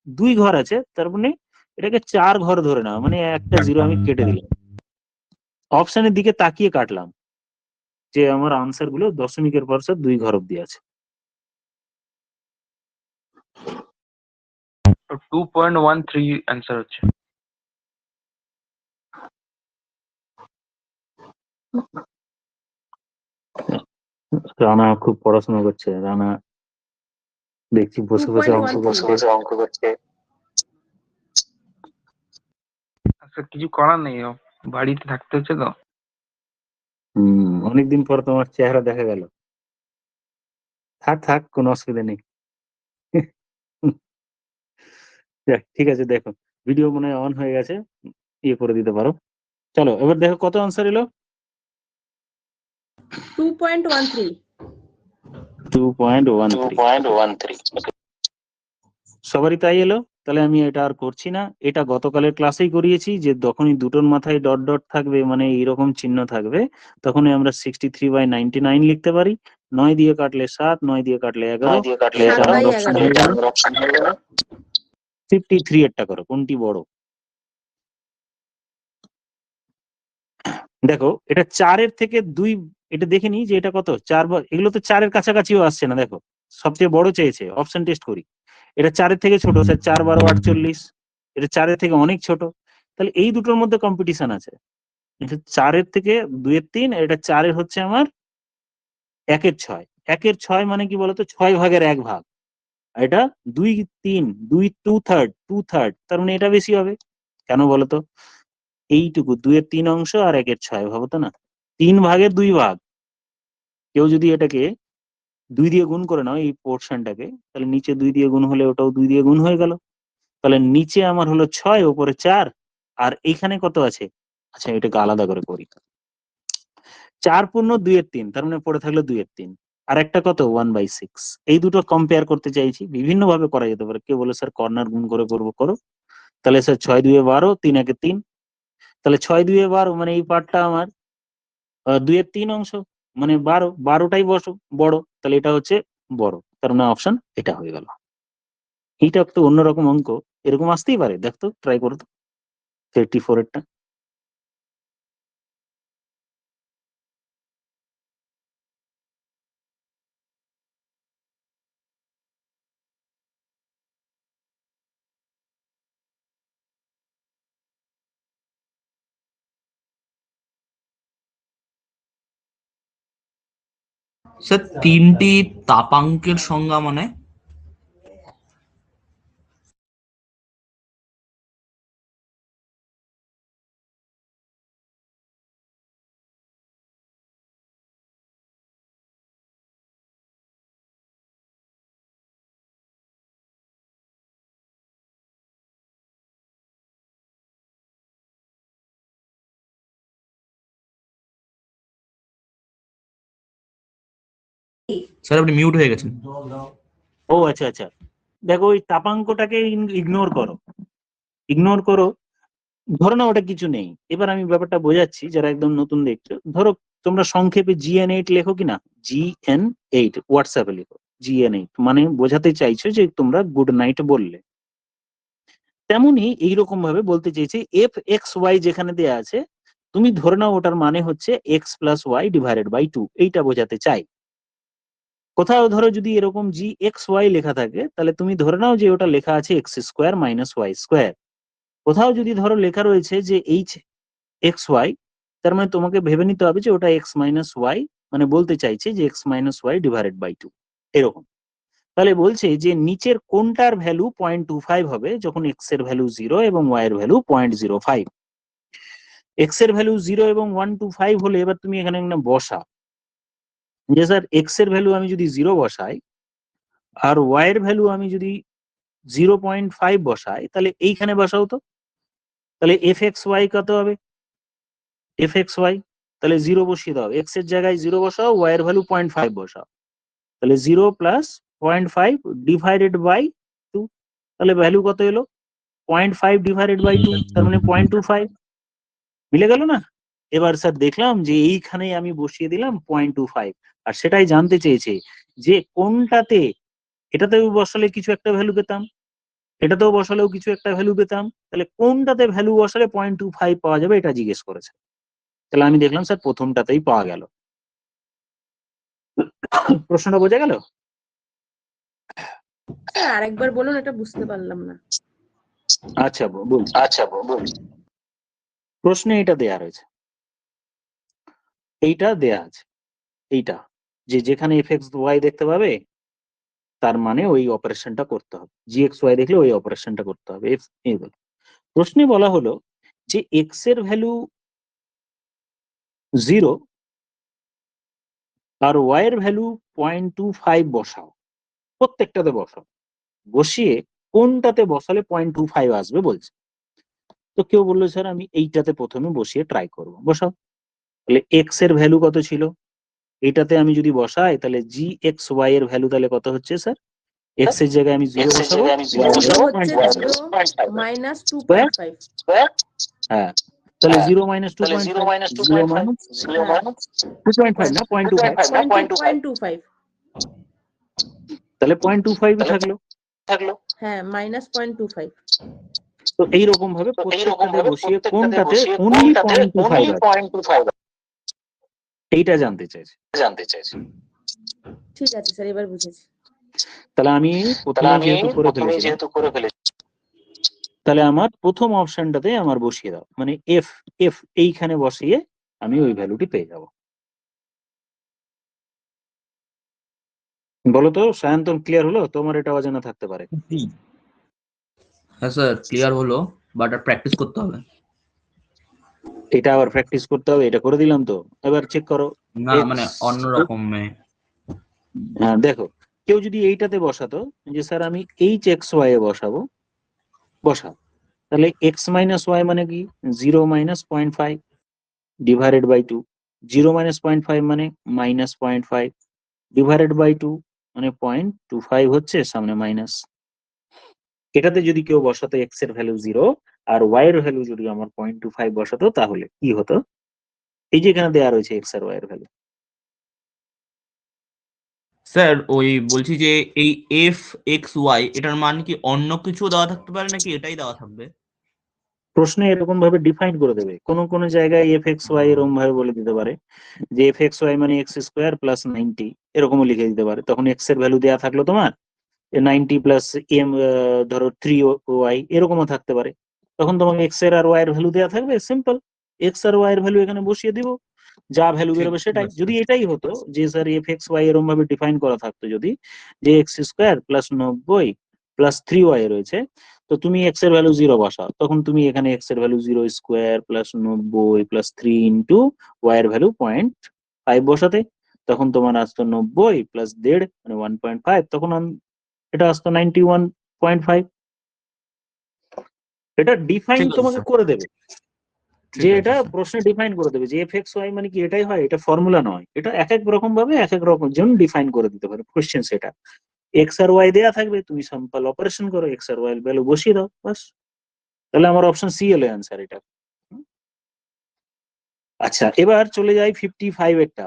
B: 2 ঘর আছে, তার মানে এটাকে 4 ঘর ধরে নাও, মানে একটা জিরো আমি কেটে দিলাম, অপশনের দিকে তাকিয়ে কাটলাম, যে আমার আনসার গুলো দশমিকের পর স্যার 2 ঘর অব্দি আছে।
C: 2.13 অ্যান্সার হচ্ছে।
B: রানা খুব পড়াশোনা করছে, রানা দেখছি বসে বসে অঙ্ক
D: 2.13
B: করছে।
C: আচ্ছা, কিছু করার নেই, বাড়িতে থাকতে হচ্ছে তো।
B: অনেকদিন পর তোমার চেহারা দেখা গেল। থাক থাক, কোনো অসুবিধা নেই। যাক, ঠিক আছে, দেখো ভিডিও মনে হয় অন হয়ে গেছে, ইয়ে করে দিতে পারো। চলো এবার দেখো কত আনসার এলো।
D: 2.13।
B: 2.13 সবারই তাই এলো। তাহলে আমি এটা আর করছি না, এটা গতকালের ক্লাসেই করিয়েছি, যে যখনই দুটোর মাথায় ডট ডট থাকবে, মানে এইরকম চিহ্ন থাকবে, তখনই আমরা 63/99 লিখতে পারি। 9 দিয়ে কাটলে 7, 9 দিয়ে কাটলে 11, 53 এরটা করো, কোনটি বড়? দেখো এটা 4-এর থেকে 2, এটা দেখে নি যে এটা কত, 4 এগুলো তো 4-এর কাছাকাছিও আসছে না। দেখো সবচেয়ে বড় চেয়েছে, অপশন টেস্ট করি। এটা 4-এর থেকে ছোট, স্যার 4 12 48, এটা 4-এর থেকে অনেক ছোট। তাহলে এই দুটোর মধ্যে কম্পিটিশন আছে। এটা 4-এর থেকে 2-এর 3, এটা 4-এর হচ্ছে আমার 1-এর 6। 1-এর 6 মানে কি বলতো, 6 ভাগের 1 ভাগ। আর এটা 2 3, 2 2/3, তার মানে এটা বেশি হবে। কেন বলতো? এইটুকু 2-এর 3 অংশ আর 1-এর 6, ভাবো তো না, 3 ভাগের 2 ভাগ। কেউ যদি এটাকে 2 দিয়ে গুণ করে নাও এই পোর্শনটাকে, তাহলে নিচে 2 দিয়ে গুণ হলে ওটাও 2 দিয়ে গুণ হয়ে গেল। তাহলে নিচে আমার হলো 6, উপরে 4, আর এইখানে কত আছে? আচ্ছা, এটাকে আলাদা করে করি। 4 পূর্ণ 2-এর 3, তার মানে পড়ে থাকলো 2-এর 3, আর একটা কত 1/6। এই দুটো কম্পেয়ার করতে চাইছি, বিভিন্ন ভাবে করা যেতে পারে। কেউ বলে স্যার কর্নার গুণ করে করবো, করো। তাহলে স্যার 6 2 12, 3 1 3, তাহলে 6 2 12 মানে এই পার্টটা আমার 2-এর 3 অংশ, মানে 12, 12টাই বড়, তাহলে এটা হচ্ছে বড়, তার মানে অপশন এটা হয়ে গেল। এইটা একটু অন্যরকম অঙ্ক, এরকম আসতেই পারে, দেখতো ট্রাই করো তো 84-এরটা।
A: স্যার 3টি তাপাঙ্কের সংজ্ঞা মানে? স্যার আপনি মিউট হয়ে গেছেন।
B: ও আচ্ছা আচ্ছা, দেখো ওই তাপাঙ্কটাকে ইগনোর করো, ইগনোর করো, ধরো না ওটা কিছু নেই। এবার আমি ব্যাপারটা বোঝাচ্ছি যারা একদম নতুন দেখছো। ধরো তোমরা সংক্ষেপে GN8 লেখো কিনা, GN8 হোয়াটসঅ্যাপে লেখো GN8, মানে বোঝাতে চাইছো যে তোমরা গুড নাইট বললে। তেমনি এইরকম ভাবে বলতে চাইছি FXY যেখানে দেয়া আছে তুমি ধরে নাও ওটার মানে হচ্ছে x+y/2, এইটা বোঝাতে চাই। কোথাও ধরো যদি এরকম GXY লেখা থাকে তাহলে তুমি ধরে নাও যে ওটা লেখা আছে x² - y²। কোথাও যদি ধরো লেখা রয়েছে যে HXY, তার মানে তোমাকে ভেবে নিতে হবে যে ওটা x - y, মানে বলতে চাইছে যে x - y/2 এরকম। তাহলে বলছে যে নিচের কোনটার ভ্যালু 0.25 হবে যখন x এর ভ্যালু 0 এবং y এর ভ্যালু 0.05। x এর ভ্যালু 0 এবং 1 to 5 হলে এবার তুমি এখানে একটা বসা যে স্যার x এর ভ্যালু আমি যদি 0 বসাই আর y এর ভ্যালু আমি যদি 0.5 বসাই, তাহলে এইখানে বসাও তো। তাহলে fxy কত হবে, fxy তাহলে 0 বসিয়ে দাও, x এর জায়গায় 0 বসাও, y এর ভ্যালু 0.5 বসাও, তাহলে 0 প্লাস 0.5 ডিভাইডেড বাই 2, তাহলে ভ্যালু কত এলো 0.5 ডিভাইডেড বাই 2, তার মানে 0.25। মিলে গেল না? এবার স্যার দেখলাম যে এইখানে আমি বসিয়ে দিলাম 0.25, আর সেটাই জানতে চেয়েছে যে কোনটাতে, এটাতেও বসালে কিছু একটা ভ্যালু পেতাম, এটাতেও বসালেও কিছু একটা ভ্যালু পেতাম, তাহলে কোনটাতে ভ্যালু বসালে 0.25 পাওয়া যাবে এটা জিজ্ঞেস করেছে। তাহলে আমি দেখলাম স্যার প্রথমটাতেই পাওয়া গেল। প্রশ্নটা বোঝা গেল?
D: স্যার আরেকবার বলুন, এটা বুঝতে পারলাম না।
B: আচ্ছা বলছি, প্রশ্নে এটা দেয়া রয়েছে, এইটা দেয়া আছে, এইটা যে যেখানে fxy দেখতে পাবে তার মানে ওই অপারেশনটা করতে হবে, gxy দেখলে ওই অপারেশনটা করতে হবে। প্রশ্নে বলা হলো যে x এর ভ্যালু 0 আর y এর ভ্যালু 0.25 বসাও, প্রত্যেকটাতে বসাও, বসিয়ে কোনটাতে বসালে 0.25 আসবে বলছে। তো কেউ বললো স্যার আমি এইটাতে প্রথমে বসিয়ে ট্রাই করব, বসাও। তাহলে x এর ভ্যালু কত ছিল, এটাতে আমি যদি বসাই তাহলে gxy এর ভ্যালু তাহলে কত হচ্ছে স্যার, x এর জায়গায় আমি 0 বসাবো, y এর
D: জিরো
B: জায়গায়
D: হচ্ছে 0 মাইনাস 2.5।
B: হ্যাঁ, তাহলে 0 - 2.5, 0 - 2.5 না 0.25,
D: 0.25।
B: তাহলে 0.25 থাকলো।
D: হ্যাঁ, মাইনাস 0.25।
B: তো এইরকম ভাবে প্রত্যেকটাতে বসিয়ে কোনটাতে অনলি 0.25 আছে এইটা জানতে চাইছে।
D: ঠিক আছে স্যার, এবার বুঝেছি।
B: তাহলে আমি প্রথমে যেহেতু করে ফেলেছি, তাহলে আমার প্রথম অপশনটাতে আমার বসিয়ে দাও, মানে এফ এফ এইখানে বসিয়ে আমি ওই ভ্যালুটি পেয়ে যাব। বলো তো সায়ন্তন, ক্লিয়ার হলো? তোমার এটা অজানা থাকতে পারে।
A: হ্যাঁ স্যার ক্লিয়ার হলো, বাট আর প্র্যাকটিস করতে হবে।
B: এটা আবার প্র্যাকটিস করতে হবে, এটা করে দিলাম তো, এবার চেক করো।
A: না মানে অন্যরকম
B: হ্যাঁ দেখো, কেউ যদি এইটাতে বসাতো যে স্যার আমি HXY এ বসাবো, বসা, তাহলে x - y মানে কি 0 - 0.5 ডিভাইডেড বাই 2, 0 - 0.5 মানে -0.5 ডিভাইডেড বাই 2 মানে 0.25 হচ্ছে, সামনে মাইনাস। এটাতে যদি কেউ বসাতো x এর ভ্যালু 0 আর y এর ভ্যালু যদি আমার 0.25 বসাতো তাহলে কি হতো, এই যে এখানে দেওয়া রয়েছে x আর y এর ভ্যালু।
A: স্যার ওই বলছি যে এই fxy এটার মান কি অন্য কিছু দেওয়া থাকতে পারে নাকি এটাই দেওয়া থাকবে?
B: প্রশ্নে এরকম ভাবে ডিফাইন করে দেবে, কোন কোন জায়গায় fxy এরকম ভাবে বলে দিতে পারে যে fxy মানে x² + 90, এরকমও লিখে দিতে পারে। তখন x এর ভ্যালু দেওয়া থাকলো তোমার 90 প্লাস m, ধরো 3y, এরকমও থাকতে পারে। তখন তোমাকে x এর আর y এর ভ্যালু দেওয়া থাকবে, সিম্পল x আর y এর ভ্যালু এখানে বসিয়ে দিব, যা ভ্যালু
A: ঠিক
B: বেরোবে সেটাই।
A: আছে
B: যদি এটাই হতো যে স্যার fxy এরকম ভাবে ডিফাইন করা থাকতো, যদি যে x² + 90 প্লাস 3y রয়েছে, তো তুমি x এর ভ্যালু 0 বসাও, তখন তুমি এখানে x এর ভ্যালু 0² + 90 + 3 ইন্টু y এর ভ্যালু 0.5 বসাতে, তখন তোমার আসতো 90 + 1.5 মানে 1.5, তখন এটা আসতো 91.5। এটা ডিফাইন
A: ঠিক আছে
B: তোমাকে
A: স্যার।
B: করে দেবে, যে
C: আছে
B: এটা
C: স্যার।
B: প্রশ্নে ডিফাইন করে দেবে যে এফ এক্স ওয়াই মানে কি এটাই হয়, এটা ফর্মুলা নয়, এটা এক এক রকম ভাবে এক এক রকম জন ডিফাইন করে দিতে পারে কোশ্চেন। সেটা এক্স আর ওয়াই দেয়া থাকবে, তুমি সিম্পল অপারেশন করো, এক্স আর ওয়াই এর ভ্যালু বসিয়ে দাও, বাস। তাহলে আমার অপশন সি হলো অ্যান্সার এটা। আচ্ছা, এবার চলে যাই 55 এরটা।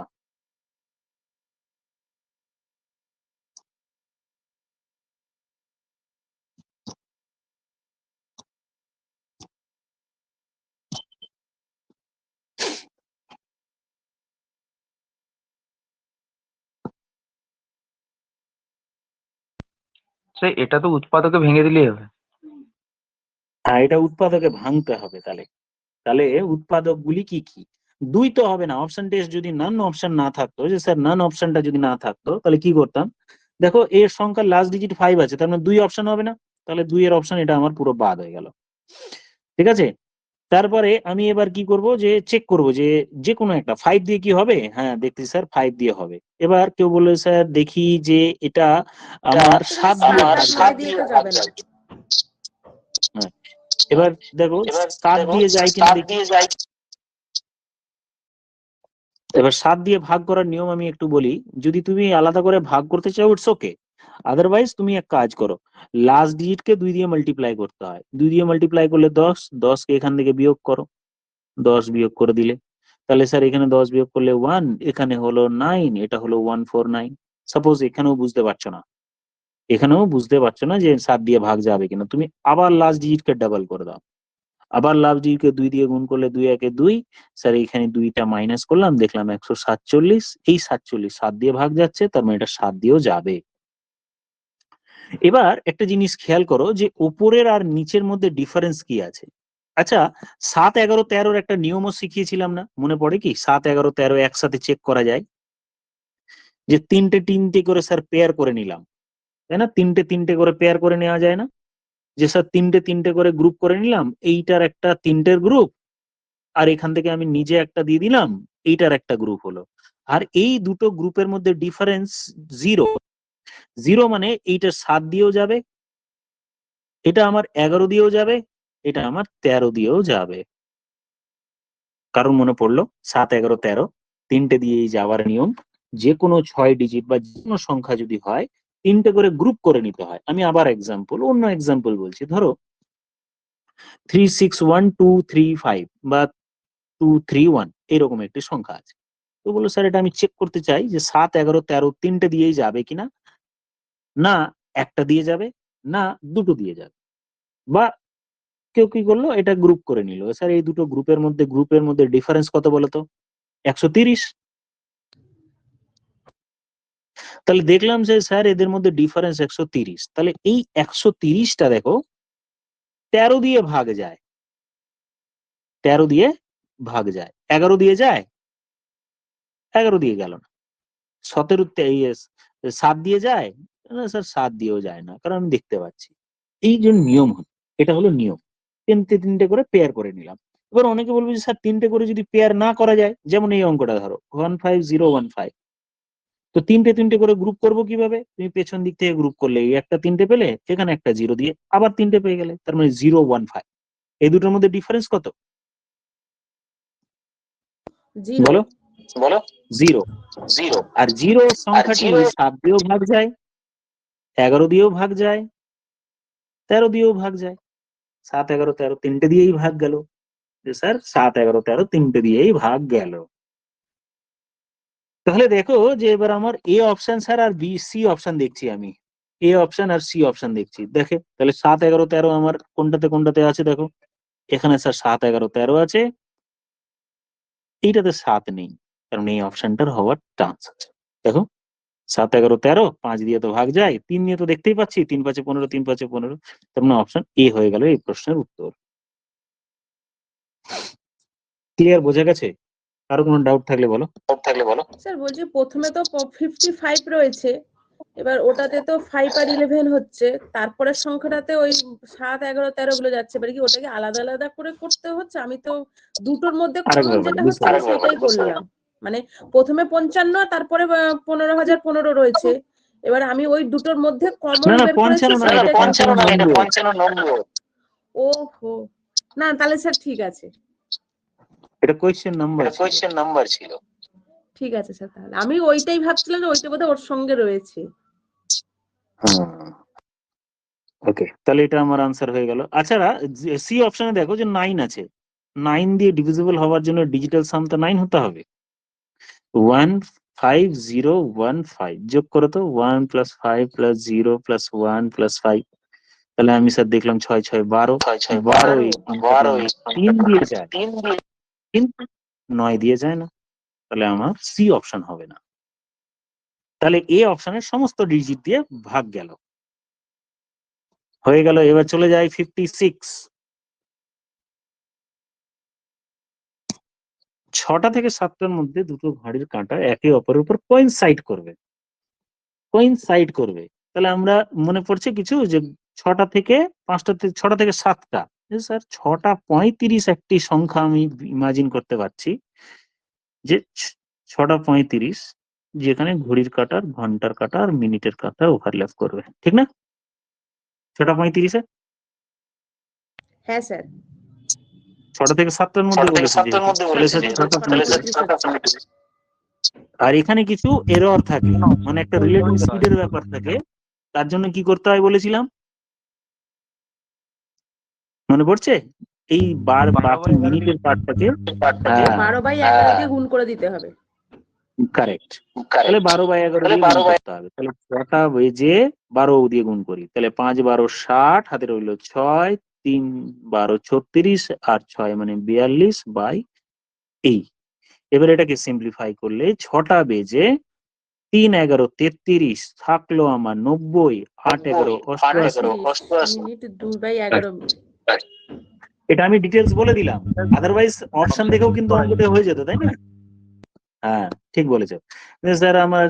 C: স্যার এটা তো উৎপাদকে ভেঙে দিলেই হবে।
B: হ্যাঁ, এটা উৎপাদকে ভাঙতে হবে। তাহলে তাহলে উৎপাদক গুলি কি কি? দুই তো হবে না, অপশন টেস্ট যদি নান অপশন না থাকতো, যে স্যার নান অপশনটা যদি না থাকতো তাহলে কি করতাম? দেখো এর সংখ্যার লাস্ট ডিজিট 5 আছে, তার মানে দুই অপশন হবে না, তাহলে 2 এর অপশন এটা আমার পুরো বাদ হয়ে গেল। ঠিক আছে, তারপরে আমি এবার কি করব, যে চেক করব যে যে কোনো একটা 5 দিয়ে কি হবে। হ্যাঁ দেখছি স্যার 5 দিয়ে হবে। এবার কেউ বললো স্যার দেখি যে এটা আমার 7 দিয়ে ভাগ
D: নয়
B: যাবে।
D: দিয়ে তো যাবে না।
B: হ্যাঁ, এবার দেখো 7 দিয়ে যায় কিনা দেখি। এবার 7 দিয়ে ভাগ করার নিয়ম আমি একটু বলি। যদি তুমি আলাদা করে ভাগ করতে চাও ইটস ওকে, আদারওয়াইজ তুমি এক কাজ করো, লাস্ট ডিজিটকে 2 দিয়ে মাল্টিপ্লাই করতে হয়। 2 দিয়ে মাল্টিপ্লাই করলে 10, 10 কে এখান থেকে বিয়োগ করো, 10 বিয়োগ করে দিলে তাহলে স্যার এখানে 10 বিয়োগ করলে 1, এখানে হলো 9, এটা হলো 149। সাপোজ এখানেও বুঝতে পারছো না, এখানেও বুঝতে পারছো না যে 7 দিয়ে ভাগ যাবে কিনা, তুমি আবার লাস্ট ডিজিটকে ডাবল করে দাও, আবার লাস্ট ডিজিটকে 2 দিয়ে গুণ করলে 2 একে 2, স্যার এইখানে 2টা মাইনাস করলাম, দেখলাম 147। এই 47 7 দিয়ে ভাগ যাচ্ছে, তার মানে এটা 7 দিয়েও যাবে। এবার একটা জিনিস খেয়াল করো যে উপরের আর নিচের মধ্যে ডিফারেন্স কি আছে। আচ্ছা, 7, 11, 13 একটা নিয়মও শিখিয়েছিলাম না, মনে পড়ে কি? 7, 11, 13 একসাথে চেক করা যায়, যে তিনটে তিনটে করে স্যার পেয়ার করে নিলাম, তাই না? তিনটে তিনটে করে পেয়ার করে নেওয়া যায় না? যে স্যার তিনটে তিনটে করে গ্রুপ করে নিলাম, এইটার একটা তিনটের গ্রুপ, আর এখান থেকে আমি নিজে একটা দিয়ে দিলাম, এইটার একটা গ্রুপ হলো। আর এই দুটো গ্রুপের মধ্যে ডিফারেন্স 0। 0 মানে এইটা 7 দিয়েও যাবে, এটা আমার 11 দিয়েও যাবে, এটা আমার 13 দিয়েও যাবে। কারণ মনে পড়লো 7, 11, 13 তিনটে দিয়েই যাওয়ার নিয়ম। যে কোনো 6 ডিজিট বা যে কোনো সংখ্যা যদি হয়, তিনটে করে গ্রুপ করে নিতে হয়। আমি আবার অন্য এক্সাম্পল বলছি। ধরো 361235 বা 231 এরকম একটি সংখ্যা আছে। তো বললো স্যার এটা আমি চেক করতে চাই যে 7, 11, 13 তিনটে দিয়েই যাবে কিনা, না একটা দিয়ে যাবে, না দুটো দিয়ে যাবে। বা কেউ কি করলো, এটা গ্রুপ করে নিল। স্যার এই দুটো গ্রুপের মধ্যে ডিফারেন্স কত বলতো? 130। তাহলে দেখলাম যে স্যার এদের মধ্যে ডিফারেন্স 130, তাহলে এই 130টা দেখো 13 দিয়ে ভাগ যায়, 13 দিয়ে ভাগ যায়, 11 দিয়ে যায়, 11 দিয়ে গেল না। 17 7 দিয়ে যায় না স্যার, 7 দিয়েও যায় না, কারণ আমি দেখতে পাচ্ছি। এই যে নিয়ম হলো, এটা হলো নিয়ম। তিনটে তিনটে করে পেয়ার করে নিলাম। এবার অনেকে বলবে যে স্যার তিনটে করে যদি পেয়ার না করা যায়, যেমন এই অঙ্কটা ধরো 15015, তো তিনটে তিনটে করে গ্রুপ করব কিভাবে? তুমি পেছন দিক থেকে গ্রুপ করলে এই একটা তিনটে পেলে, এখানে একটা 0 দিয়ে আবার তিনটে পেয়ে গেলে, তার মানে 015। এই দুটোর মধ্যে ডিফারেন্স কত
D: 0।
B: বলো? 0। আর 0 সংখ্যাটি 7 দিয়েও ভাগ যায়, 11 দিয়েও ভাগ যায়, 13 দিয়েও ভাগ যায়। 7, 11, 13 তিনটে দিয়েই ভাগ গেল, যে স্যার 7, 11, 13 তিনটে দিয়েই ভাগ গেল। তাহলে দেখো যে এবার আমার এ অপশন স্যার আর বি সি অপশন দেখছি, আমি এ অপশন আর সি অপশন দেখছি। দেখে তাহলে 7, 11, 13 আমার কোনটাতে কোনটাতে আছে দেখো। এখানে স্যার 7, 11, 13 আছে, এইটাতে 7 নেই, কারণ এই অপশনটার হওয়ার চান্স আছে। দেখো 7, 11, 13 5 দিয়ে তো ভাগ যায়, 3 নিয়ে তো দেখতেই পাচ্ছি, 3 5 15, 3 5 15, তার মানে অপশন এ হয়ে গেল এই প্রশ্নের উত্তর। ক্লিয়ার, বোঝা গেছে? কারো কোনো ডাউট থাকলে বলো।
D: স্যার বলছি প্রথমে তো 55 রয়েছে, এবার ওটাতে তো 5 আর 11 হচ্ছে, তারপরে সংখ্যাটাতে ওই 7, 11, 13 গুলো যাচ্ছে। এবার কি ওটাকে আলাদা আলাদা করে করতে হচ্ছে? আমি তো দুটোর মধ্যে কমন যেটা হচ্ছে আমি সেটাই করলাম। মানে প্রথমে 55, তারপরে 15,015 রয়েছে। এবার আমি ওই দুটোর মধ্যে কমন
B: না না
D: বের
B: 55
D: করেছি
B: না, এটা 55 নম্বর।
D: ওহো, না তাহলে স্যার ঠিক আছে।
B: এটা কোয়েশ্চেন নাম্বার ছিল।
D: ঠিক আছে স্যার, তাহলে আমি ওইটাই ভাবছিলাম যে ওইটা বোধহয় ওর সঙ্গে রয়েছে।
B: ওকে, তাহলে এটা আমার আনসার হয়ে গেল। আচ্ছা, সি অপশনে দেখো যে 9 আছে। 9 দিয়ে ডিভিজিবল হওয়ার জন্য ডিজিটাল সাম তো 9 হতে হবে। 15015 যোগ করো তো, 1 + 5 + 0 + 1 + 5। তাহলে আমি স্যার দেখলাম 6 6 12, 12 3 দিয়ে যায় কিন্তু 9 দিয়ে যায় না, তাহলে আমার সি অপশন হবে না। তাহলে এ অপশনের সমস্ত ডিজিট দিয়ে ভাগ গেল, হয়ে গেল। এবার চলে যায় 56। 6টা থেকে 7টার মধ্যে দুটো ঘড়ির কাঁটা একে অপরের উপর কোইনসাইড করবে। তাহলে আমরা মনে পড়ছে কিছু যে 6টা থেকে 7টা, স্যার 6টা 35 একটি সংখ্যা আমি ইমাজিন করতে পারছি যে 6টা 35 যেখানে ঘড়ির কাঁটার, ঘন্টার কাঁটা আর মিনিটের কাঁটা ওভারল্যাপ করবে, ঠিক না? 6টা 35-এ
D: হ্যাঁ স্যার।
B: 6টা থেকে 7টার মধ্যে বলেছে যেহেতু, তাহলে স্যার 6টা 35। আর এখানে কিছু এরর থাকে, মানে একটা রিলেটিভ স্পিডের ব্যাপার থাকে। তার জন্য কি করতে হয় বলেছিলাম, মনে পড়ছে? এই বাকি মিনিটের পার্টটাকে
D: 12/11 দিয়ে গুণ করে দিতে হবে।
B: কারেক্ট। তাহলে 12/11 দিয়ে গুণ করতে হবে। তাহলে 6টা বেজে 12 দিয়ে গুণ করি, তাহলে 5 12 60, হাতে রইল 6, 3 12 36 আর 6 মানে 42/এই। এবার এটাকে সিম্পলিফাই করলে 6টা বেজে 3 11 33 থাকলো আমার 90, 8 11 88।
D: Minute 2/11 minute.
B: এটা আমি ডিটেলস বলে দিলাম, আদারওয়াইজ অপশন দেখেও কিন্তু অঙ্কটা হয়ে যেত, তাই না? হ্যাঁ, ঠিক বলেছো স্যার। আমার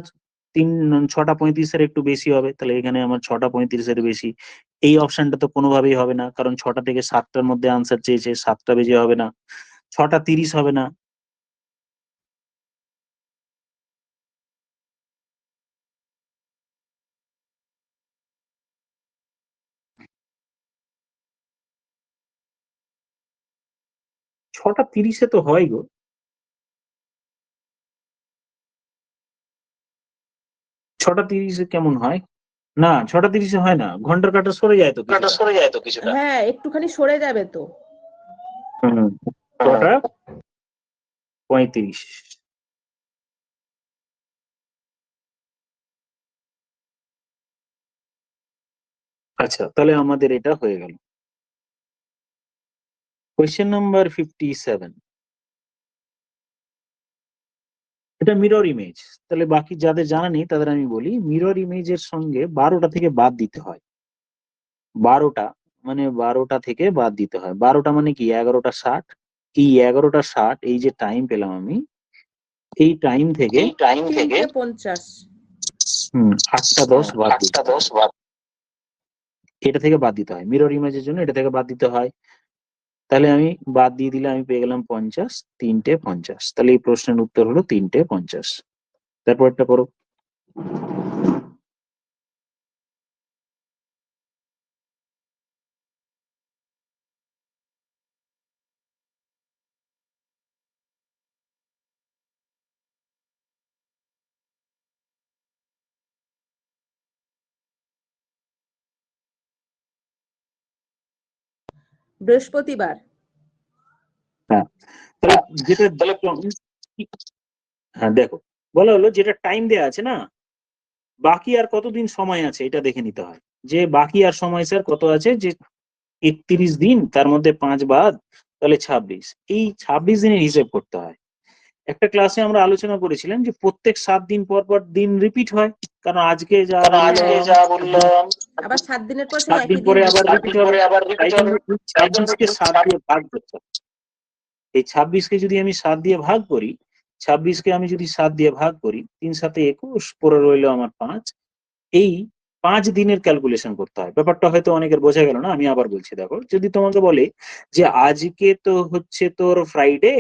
B: 6টা 35-এর একটু বেশি হবে, তাহলে এখানে আমার 6টা 35-এর বেশি। এই অপশনটা তো কোনোভাবেই হবে না, কারণ 6টা থেকে 7টার মধ্যে আনসার চেয়েছে, 7টা বেজে হবে না, 6টা 30 হবে না। ছটা 30-এ তো হয় গো। 6টা 30-এ কেমন হয়? না, 6টা 30-এ হয় না, ঘন্টার কাঁটা সরে যায় তো কিছুটা।
D: হ্যাঁ, একটুখানি সরে যাবে তো।
B: 6টা 35। আচ্ছা, তাহলে আমাদের এটা হয়ে গেল। কোয়েশ্চেন নাম্বার 57, এটা মিরর ইমেজ। তাহলে বাকি যাদের জানা নেই তাদের আমি বলি, মিরর ইমেজের সঙ্গে 12টা থেকে বাদ দিতে হয়। 12টা থেকে বাদ দিতে হয়। 12টা মানে কি? 11টা 60। এই 11টা 60, এই যে টাইম পেলাম আমি, এই টাইম থেকে
D: 3:50।
B: 8টা 10 বাদ দিতে হয়। এটা থেকে বাদ দিতে হয়, মিরর ইমেজের জন্য এটা থেকে বাদ দিতে হয়। তাহলে আমি বাদ দিয়ে দিলে আমি পেয়ে গেলাম 50, 3টে 50। তাহলে এই প্রশ্নের উত্তর হলো 3টে 50। তারপরটা করো।
D: বৃহস্পতিবার।
B: হ্যাঁ, তাহলে যেটা হ্যাঁ দেখো, বলা হলো যেটা টাইম দেয়া আছে না, বাকি আর কতদিন সময় আছে এটা দেখে নিতে হয়। যে বাকি আর সময় স্যার কত আছে, যে 31 দিন, তার মধ্যে 5 বাদ, তাহলে 26। এই 26 দিনের হিসেব করতে হয়। একটা ক্লাসে আমরা আলোচনা করেছিলাম যে প্রত্যেক 7 দিন পর পর দিন রিপিট হয়, কারণ আজকে যা বললাম
D: আবার 7 দিনের পর
B: 7 দিন পরে আবার রিপিট হবে। তাই জন্য 26কে 7 দিয়ে ভাগ করতে হবে। এই 26কে যদি আমি 7 দিয়ে ভাগ করি, 26কে আমি যদি 7 দিয়ে ভাগ করি, 3 7 21, পরে রইলো আমার 5। এই 5 দিনের ক্যালকুলেশন করতে হয়। ব্যাপারটা হয়তো অনেকের বোঝা গেল না, আমি আবার বলছি। দেখো, যদি তোমাকে বলে যে আজকে তো হচ্ছে তোর ফ্রাইডে,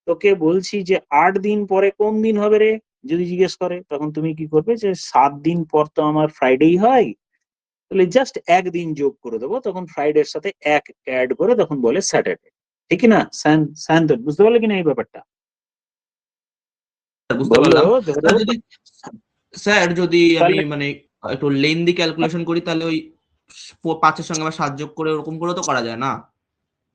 B: তোকে বলছি যে 8 দিন পরে কোন দিন হবে রে, যদি জিজ্ঞেস করে, তখন তুমি কি করবে, যে 7 দিন পর তো আমার ফ্রাইডেই হয়, তাহলে জাস্ট 1 দিন যোগ করে দেবো, তখন ফ্রাইডের সাথে 1 অ্যাড করে তখন বলে স্যাটারডে। ঠিক না? সায়ন্তন বুঝতে পারলে কিনা এই ব্যাপারটা?
A: বুঝতে
B: বললো
A: পারলাম।
B: ধরো
A: স্যার যদি স্যার যদি আমি
B: তাহলে
A: মানে একটু লেন্দি ক্যালকুলেশন করি তাহলে ওই 5 এর সঙ্গে আবার 7 যোগ করে ওরকম করে তো করা যায় না?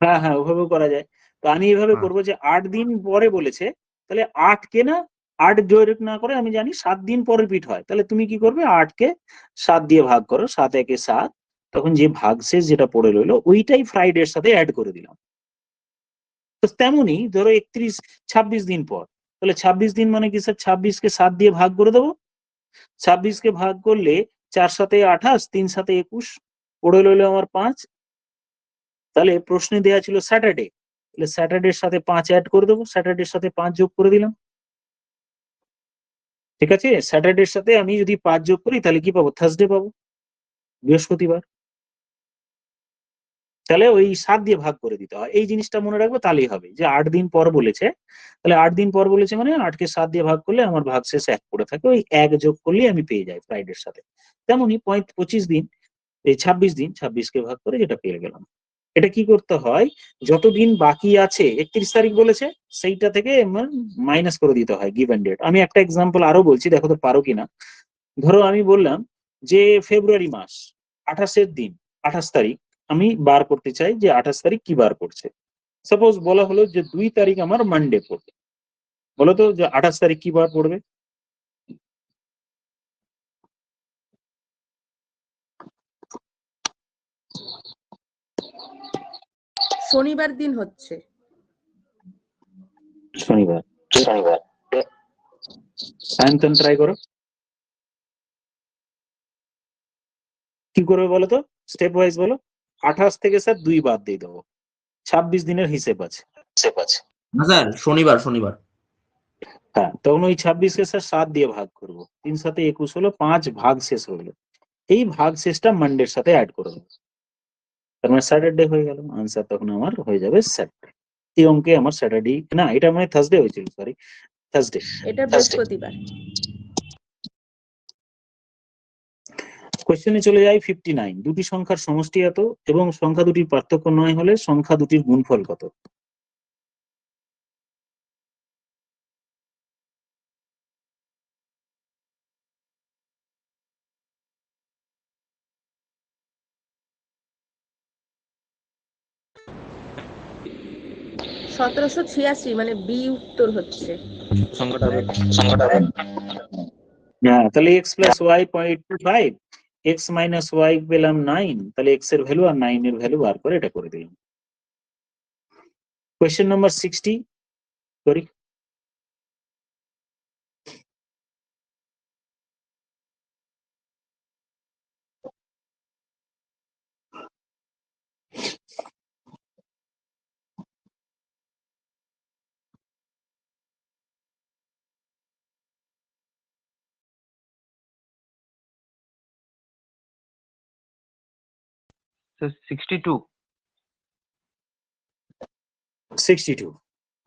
B: হ্যাঁ হ্যাঁ ওভাবেও করা যায়। তো আমি এভাবে
A: হ্যাঁ।
B: করবো যে 8 দিন পরে বলেছে, তাহলে 8 কে না 8 যোগ না করে আমি জানি 7 দিন পর রিপিট হয়, তাহলে তুমি কি করবে 8 কে 7 দিয়ে ভাগ করো, 7 একে 7, তখন যে ভাগশেষ যেটা পড়ে রইলো ওইটাই ফ্রাইডের সাথে অ্যাড করে দিলাম। তো তেমনি ধরো 26 দিন পর, তাহলে 26 দিন মানে কি স্যার 26 কে 7 দিয়ে ভাগ করে দেবো, 26 কে ভাগ করলে 4 7 28, 3 7 21, পড়ে রইলো আমার 5। তাহলে প্রশ্নে দেওয়া ছিল স্যাটারডে, তাহলে স্যাটারডের সাথে 5 অ্যাড করে দেবো, স্যাটারডের সাথে 5 যোগ করে দিলাম। ঠিক আছে, স্যাটারডের সাথে আমি যদি 5 যোগ করি তাহলে কি পাবো, থার্সডে পাবো, বৃহস্পতিবার। তাহলে ওই 7 দিয়ে ভাগ করে দিতে হয়, এই জিনিসটা মনে রাখবো, তাহলেই হবে যে 8 দিন পর বলেছে, তাহলে 8 দিন পর বলেছে মানে 8 কে 7 দিয়ে ভাগ করলে আমার ভাগশেষ 1 পড়ে থাকে, ওই 1 যোগ করলেই আমি পেয়ে যাই ফ্রাইডের সাথে। তেমনি 25 দিন, এই 26 দিন, 26 কে ভাগ করে যেটা পেয়ে গেলাম। এটা কি করতে হয়, যতদিন বাকি আছে 31 তারিখ বলেছে সেইটা থেকে মাইনাস করে দিতে হয় গিভেন ডেট। আমি একটা এক্সাম্পল আরো বলছি, দেখো তো পারো কিনা। ধরো আমি বললাম যে ফেব্রুয়ারি মাস 28 দিন 28 তারিখ আমি বার করতে চাই যে 28 তারিখ কি বার করছে। সাপোজ বলা হলো যে 2 তারিখ আমার মানডে পড়বে, বলো তো যে 28 তারিখ কি বার পড়বে?
D: শনিবার দিন হচ্ছে।
B: শনিবার। সায়ন্তন ট্রাই করো, কি করবে বলো তো, স্টেপ ওয়াইজ বলো। 28 থেকে স্যার 2 বাদ দিয়ে দেবো, 26 দিনের হিসেব আছে।
A: না স্যার, শনিবার শনিবার।
B: হ্যাঁ, তখন ওই 26 কে স্যার 7 দিয়ে ভাগ করবো, 3 7 21 হলো, 5 ভাগ শেষ হলো, এই ভাগ শেষটা মানডের সাথে অ্যাড করে দেবো, তার মানে স্যাটারডে হয়ে গেল। আনসার তখন আমার হয়ে যাবে স্যাটারডে। এই অঙ্কে আমার স্যাটারডে, না এটা মানে থার্সডে হয়েছিল, সরি থার্সডে।
D: এটা বৃহস্পতিবার।
B: কোশ্চেনে চলে যাই 59। দুটি সংখ্যার সমষ্টি এত এবং সংখ্যা দুটির পার্থক্য 9 হলে সংখ্যা দুটির গুণফল কত?
D: সতেরোশো 86, মানে বি উত্তর হচ্ছে।
E: সংখ্যাটা
B: হ্যাঁ, তাহলে x plus Y 0.25, x minus Y পেলাম 9, তাহলে x এর ভ্যালু আর 9 এর ভ্যালু বার করে এটা করে দিলাম। কোয়েশ্চেন নাম্বার 60 করি।
C: So 62.
B: 62,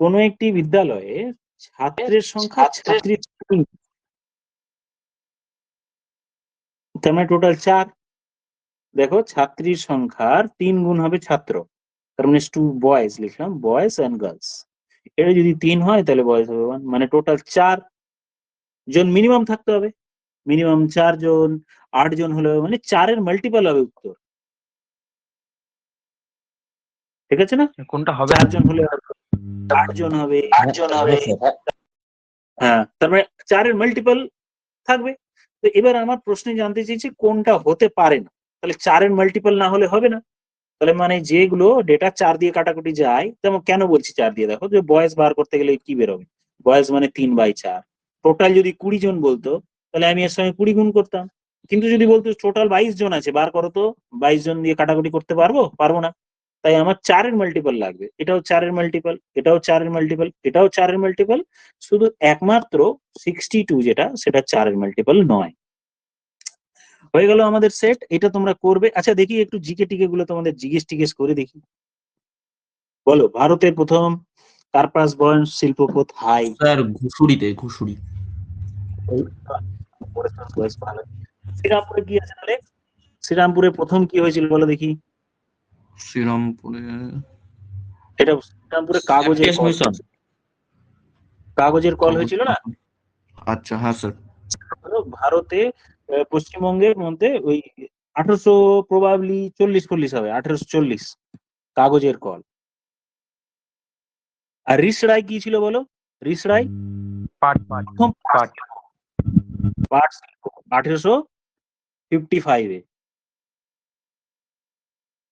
B: কোন একটি বিদ্যালয়ে ছাত্রের সংখ্যা ছাত্রীর তার মানে টোটাল 4। দেখো ছাত্রীর সংখ্যার 3 গুণ হবে ছাত্র, তার মানে 2 বয়েজ লিখলাম, বয়েজ এন্ড গার্লস। এটা যদি 3 হয় তাহলে বয়েজ হবে 1, মানে টোটাল 4 জন মিনিমাম থাকতে হবে, মিনিমাম 4 জন, 8 জন হলে মানে 4 এর মাল্টিপল হবে উত্তর, ঠিক আছে না?
C: কোনটা হবে?
B: 4 জন হলে 8 জন হবে, হ্যাঁ, তারপরে 4 এর মাল্টিপল থাকবে। তো এবার আমার প্রশ্নে জানতে চাইছি কোনটা হতে পারে না, তাহলে 4 এর মাল্টিপল না হলে হবে না। তাহলে মানে যেগুলো ডেটা 4 দিয়ে কাটাকুটি যায়, তেমন কেন বলছি 4 দিয়ে, দেখো যে বয়েস বার করতে গেলে কি বেরোবে, বয়েস মানে 3/4, টোটাল যদি 20 জন বলতো তাহলে আমি এর সঙ্গে 20 গুণ করতাম, কিন্তু যদি বলতো টোটাল 22 জন আছে বার করো তো, 22 জন দিয়ে কাটাকুটি করতে পারবো না, তাই আমার 4 এর মাল্টিপল লাগবে, এটাও 4 এর মাল্টিপল, এটাও 4 এর মাল্টিপল, এটাও 4 এর মাল্টিপল, শুধু একমাত্র 62 যেটা সেটা 4 এর মাল্টিপল নয়। হয়ে গেল আমাদের সেট, এটা তোমরা করবে। আচ্ছা দেখি একটু জিকে টিকে গুলো তোমাদের জিজ্ঞেস করে দেখি। বলো, ভারতের প্রথম কার্পাস বয়ন শিল্প কোথায়?
A: স্যার ঘুষুরিতে, ঘুষুরি।
B: শ্রীরামপুরে কি আছে তাহলে? শ্রীরামপুরে প্রথম কি হয়েছিল বলো দেখি?
A: শ্রীরামপুরে
B: এটা শ্রীরামপুরে কাগজের
E: FTS
B: কল,
E: মিশন।
B: কাগজের কল হয়েছিল না।
A: আচ্ছা, হ্যাঁ স্যার।
B: ভারতে পশ্চিমবঙ্গের মধ্যে ওই 1800 প্রবাবলি 40 হবে, 1840 কাগজের কল। আর রিসরাই কি ছিল বলো? রিসরাই
C: পাট
B: প্রথম
C: পাট
B: পাট শিল্প 1855-এ।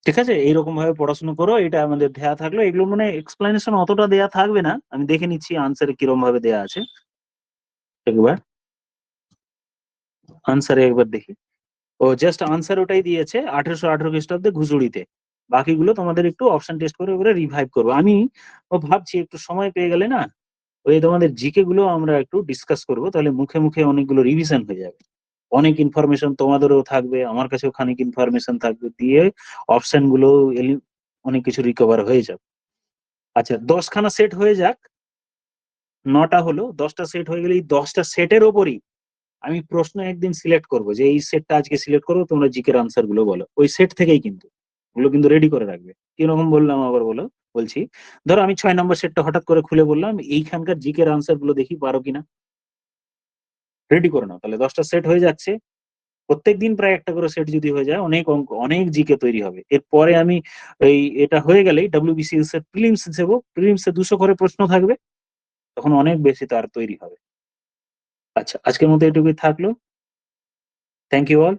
B: ঠিক আছে, এইরকম ভাবে পড়াশোনা করো, এটা আমাদের দেয়া থাকলো। এগুলো মানে এক্সপ্লেনেশন অতটা দেয়া থাকবে না, আমি দেখে নিচ্ছি আনসারে কিরকম ভাবে দেয়া আছে। একবার আনসারে একবার দেখি। ও জাস্ট আনসার ওটাই দিয়েছে 1818 খ্রিস্টাব্দে ঘুষুড়িতে। বাকিগুলো তোমাদের একটু অপশন টেস্ট করে ওগুলো রিভাইভ করবো। আমি ভাবছি একটু সময় পেয়ে গেলে না, ওই তোমাদের জিকে গুলো আমরা একটু ডিসকাস করবো, তাহলে মুখে মুখে অনেকগুলো রিভিশন হয়ে যাবে। অনেক ইনফরমেশন তোমাদেরও থাকবে, আমার কাছেও খানিক ইনফরমেশন থাকবে, দিয়ে অপশন গুলো অনেক কিছু রিকভার হয়ে যাবে। আচ্ছা, 10খানা সেট হয়ে যাক, 9টা হলো, 10টা সেট হয়ে গেলে এই 10টা সেটের ওপরই আমি প্রশ্ন একদিন সিলেক্ট করবো, যে এই সেটটা আজকে সিলেক্ট করবো, তোমরা জিকের আনসার গুলো বলো ওই সেট থেকেই, কিন্তু ওগুলো কিন্তু রেডি করে রাখবে। কিরকম বললাম আবার বলছি, ধরো আমি 6 নম্বর সেটটা হঠাৎ করে খুলে বললাম এইখানকার জিকের আনসার গুলো দেখি পারো কিনা, রেডি করে নাও। তাহলে 10টা সেট হয়ে যাচ্ছে, প্রত্যেকদিন প্রায় একটা করে সেট যদি হয়ে যায়, অনেক অঙ্ক, অনেক জিকে তৈরি হবে। এরপরে আমি এটা হয়ে গেলেই WBCS এর প্রিলিমস হিসেবে, প্রিলিমসে 200 করে প্রশ্ন থাকবে, তখন অনেক বেশি তার তৈরি হবে। আচ্ছা, আজকের মতো এটুকুই থাকলো। Thank you all.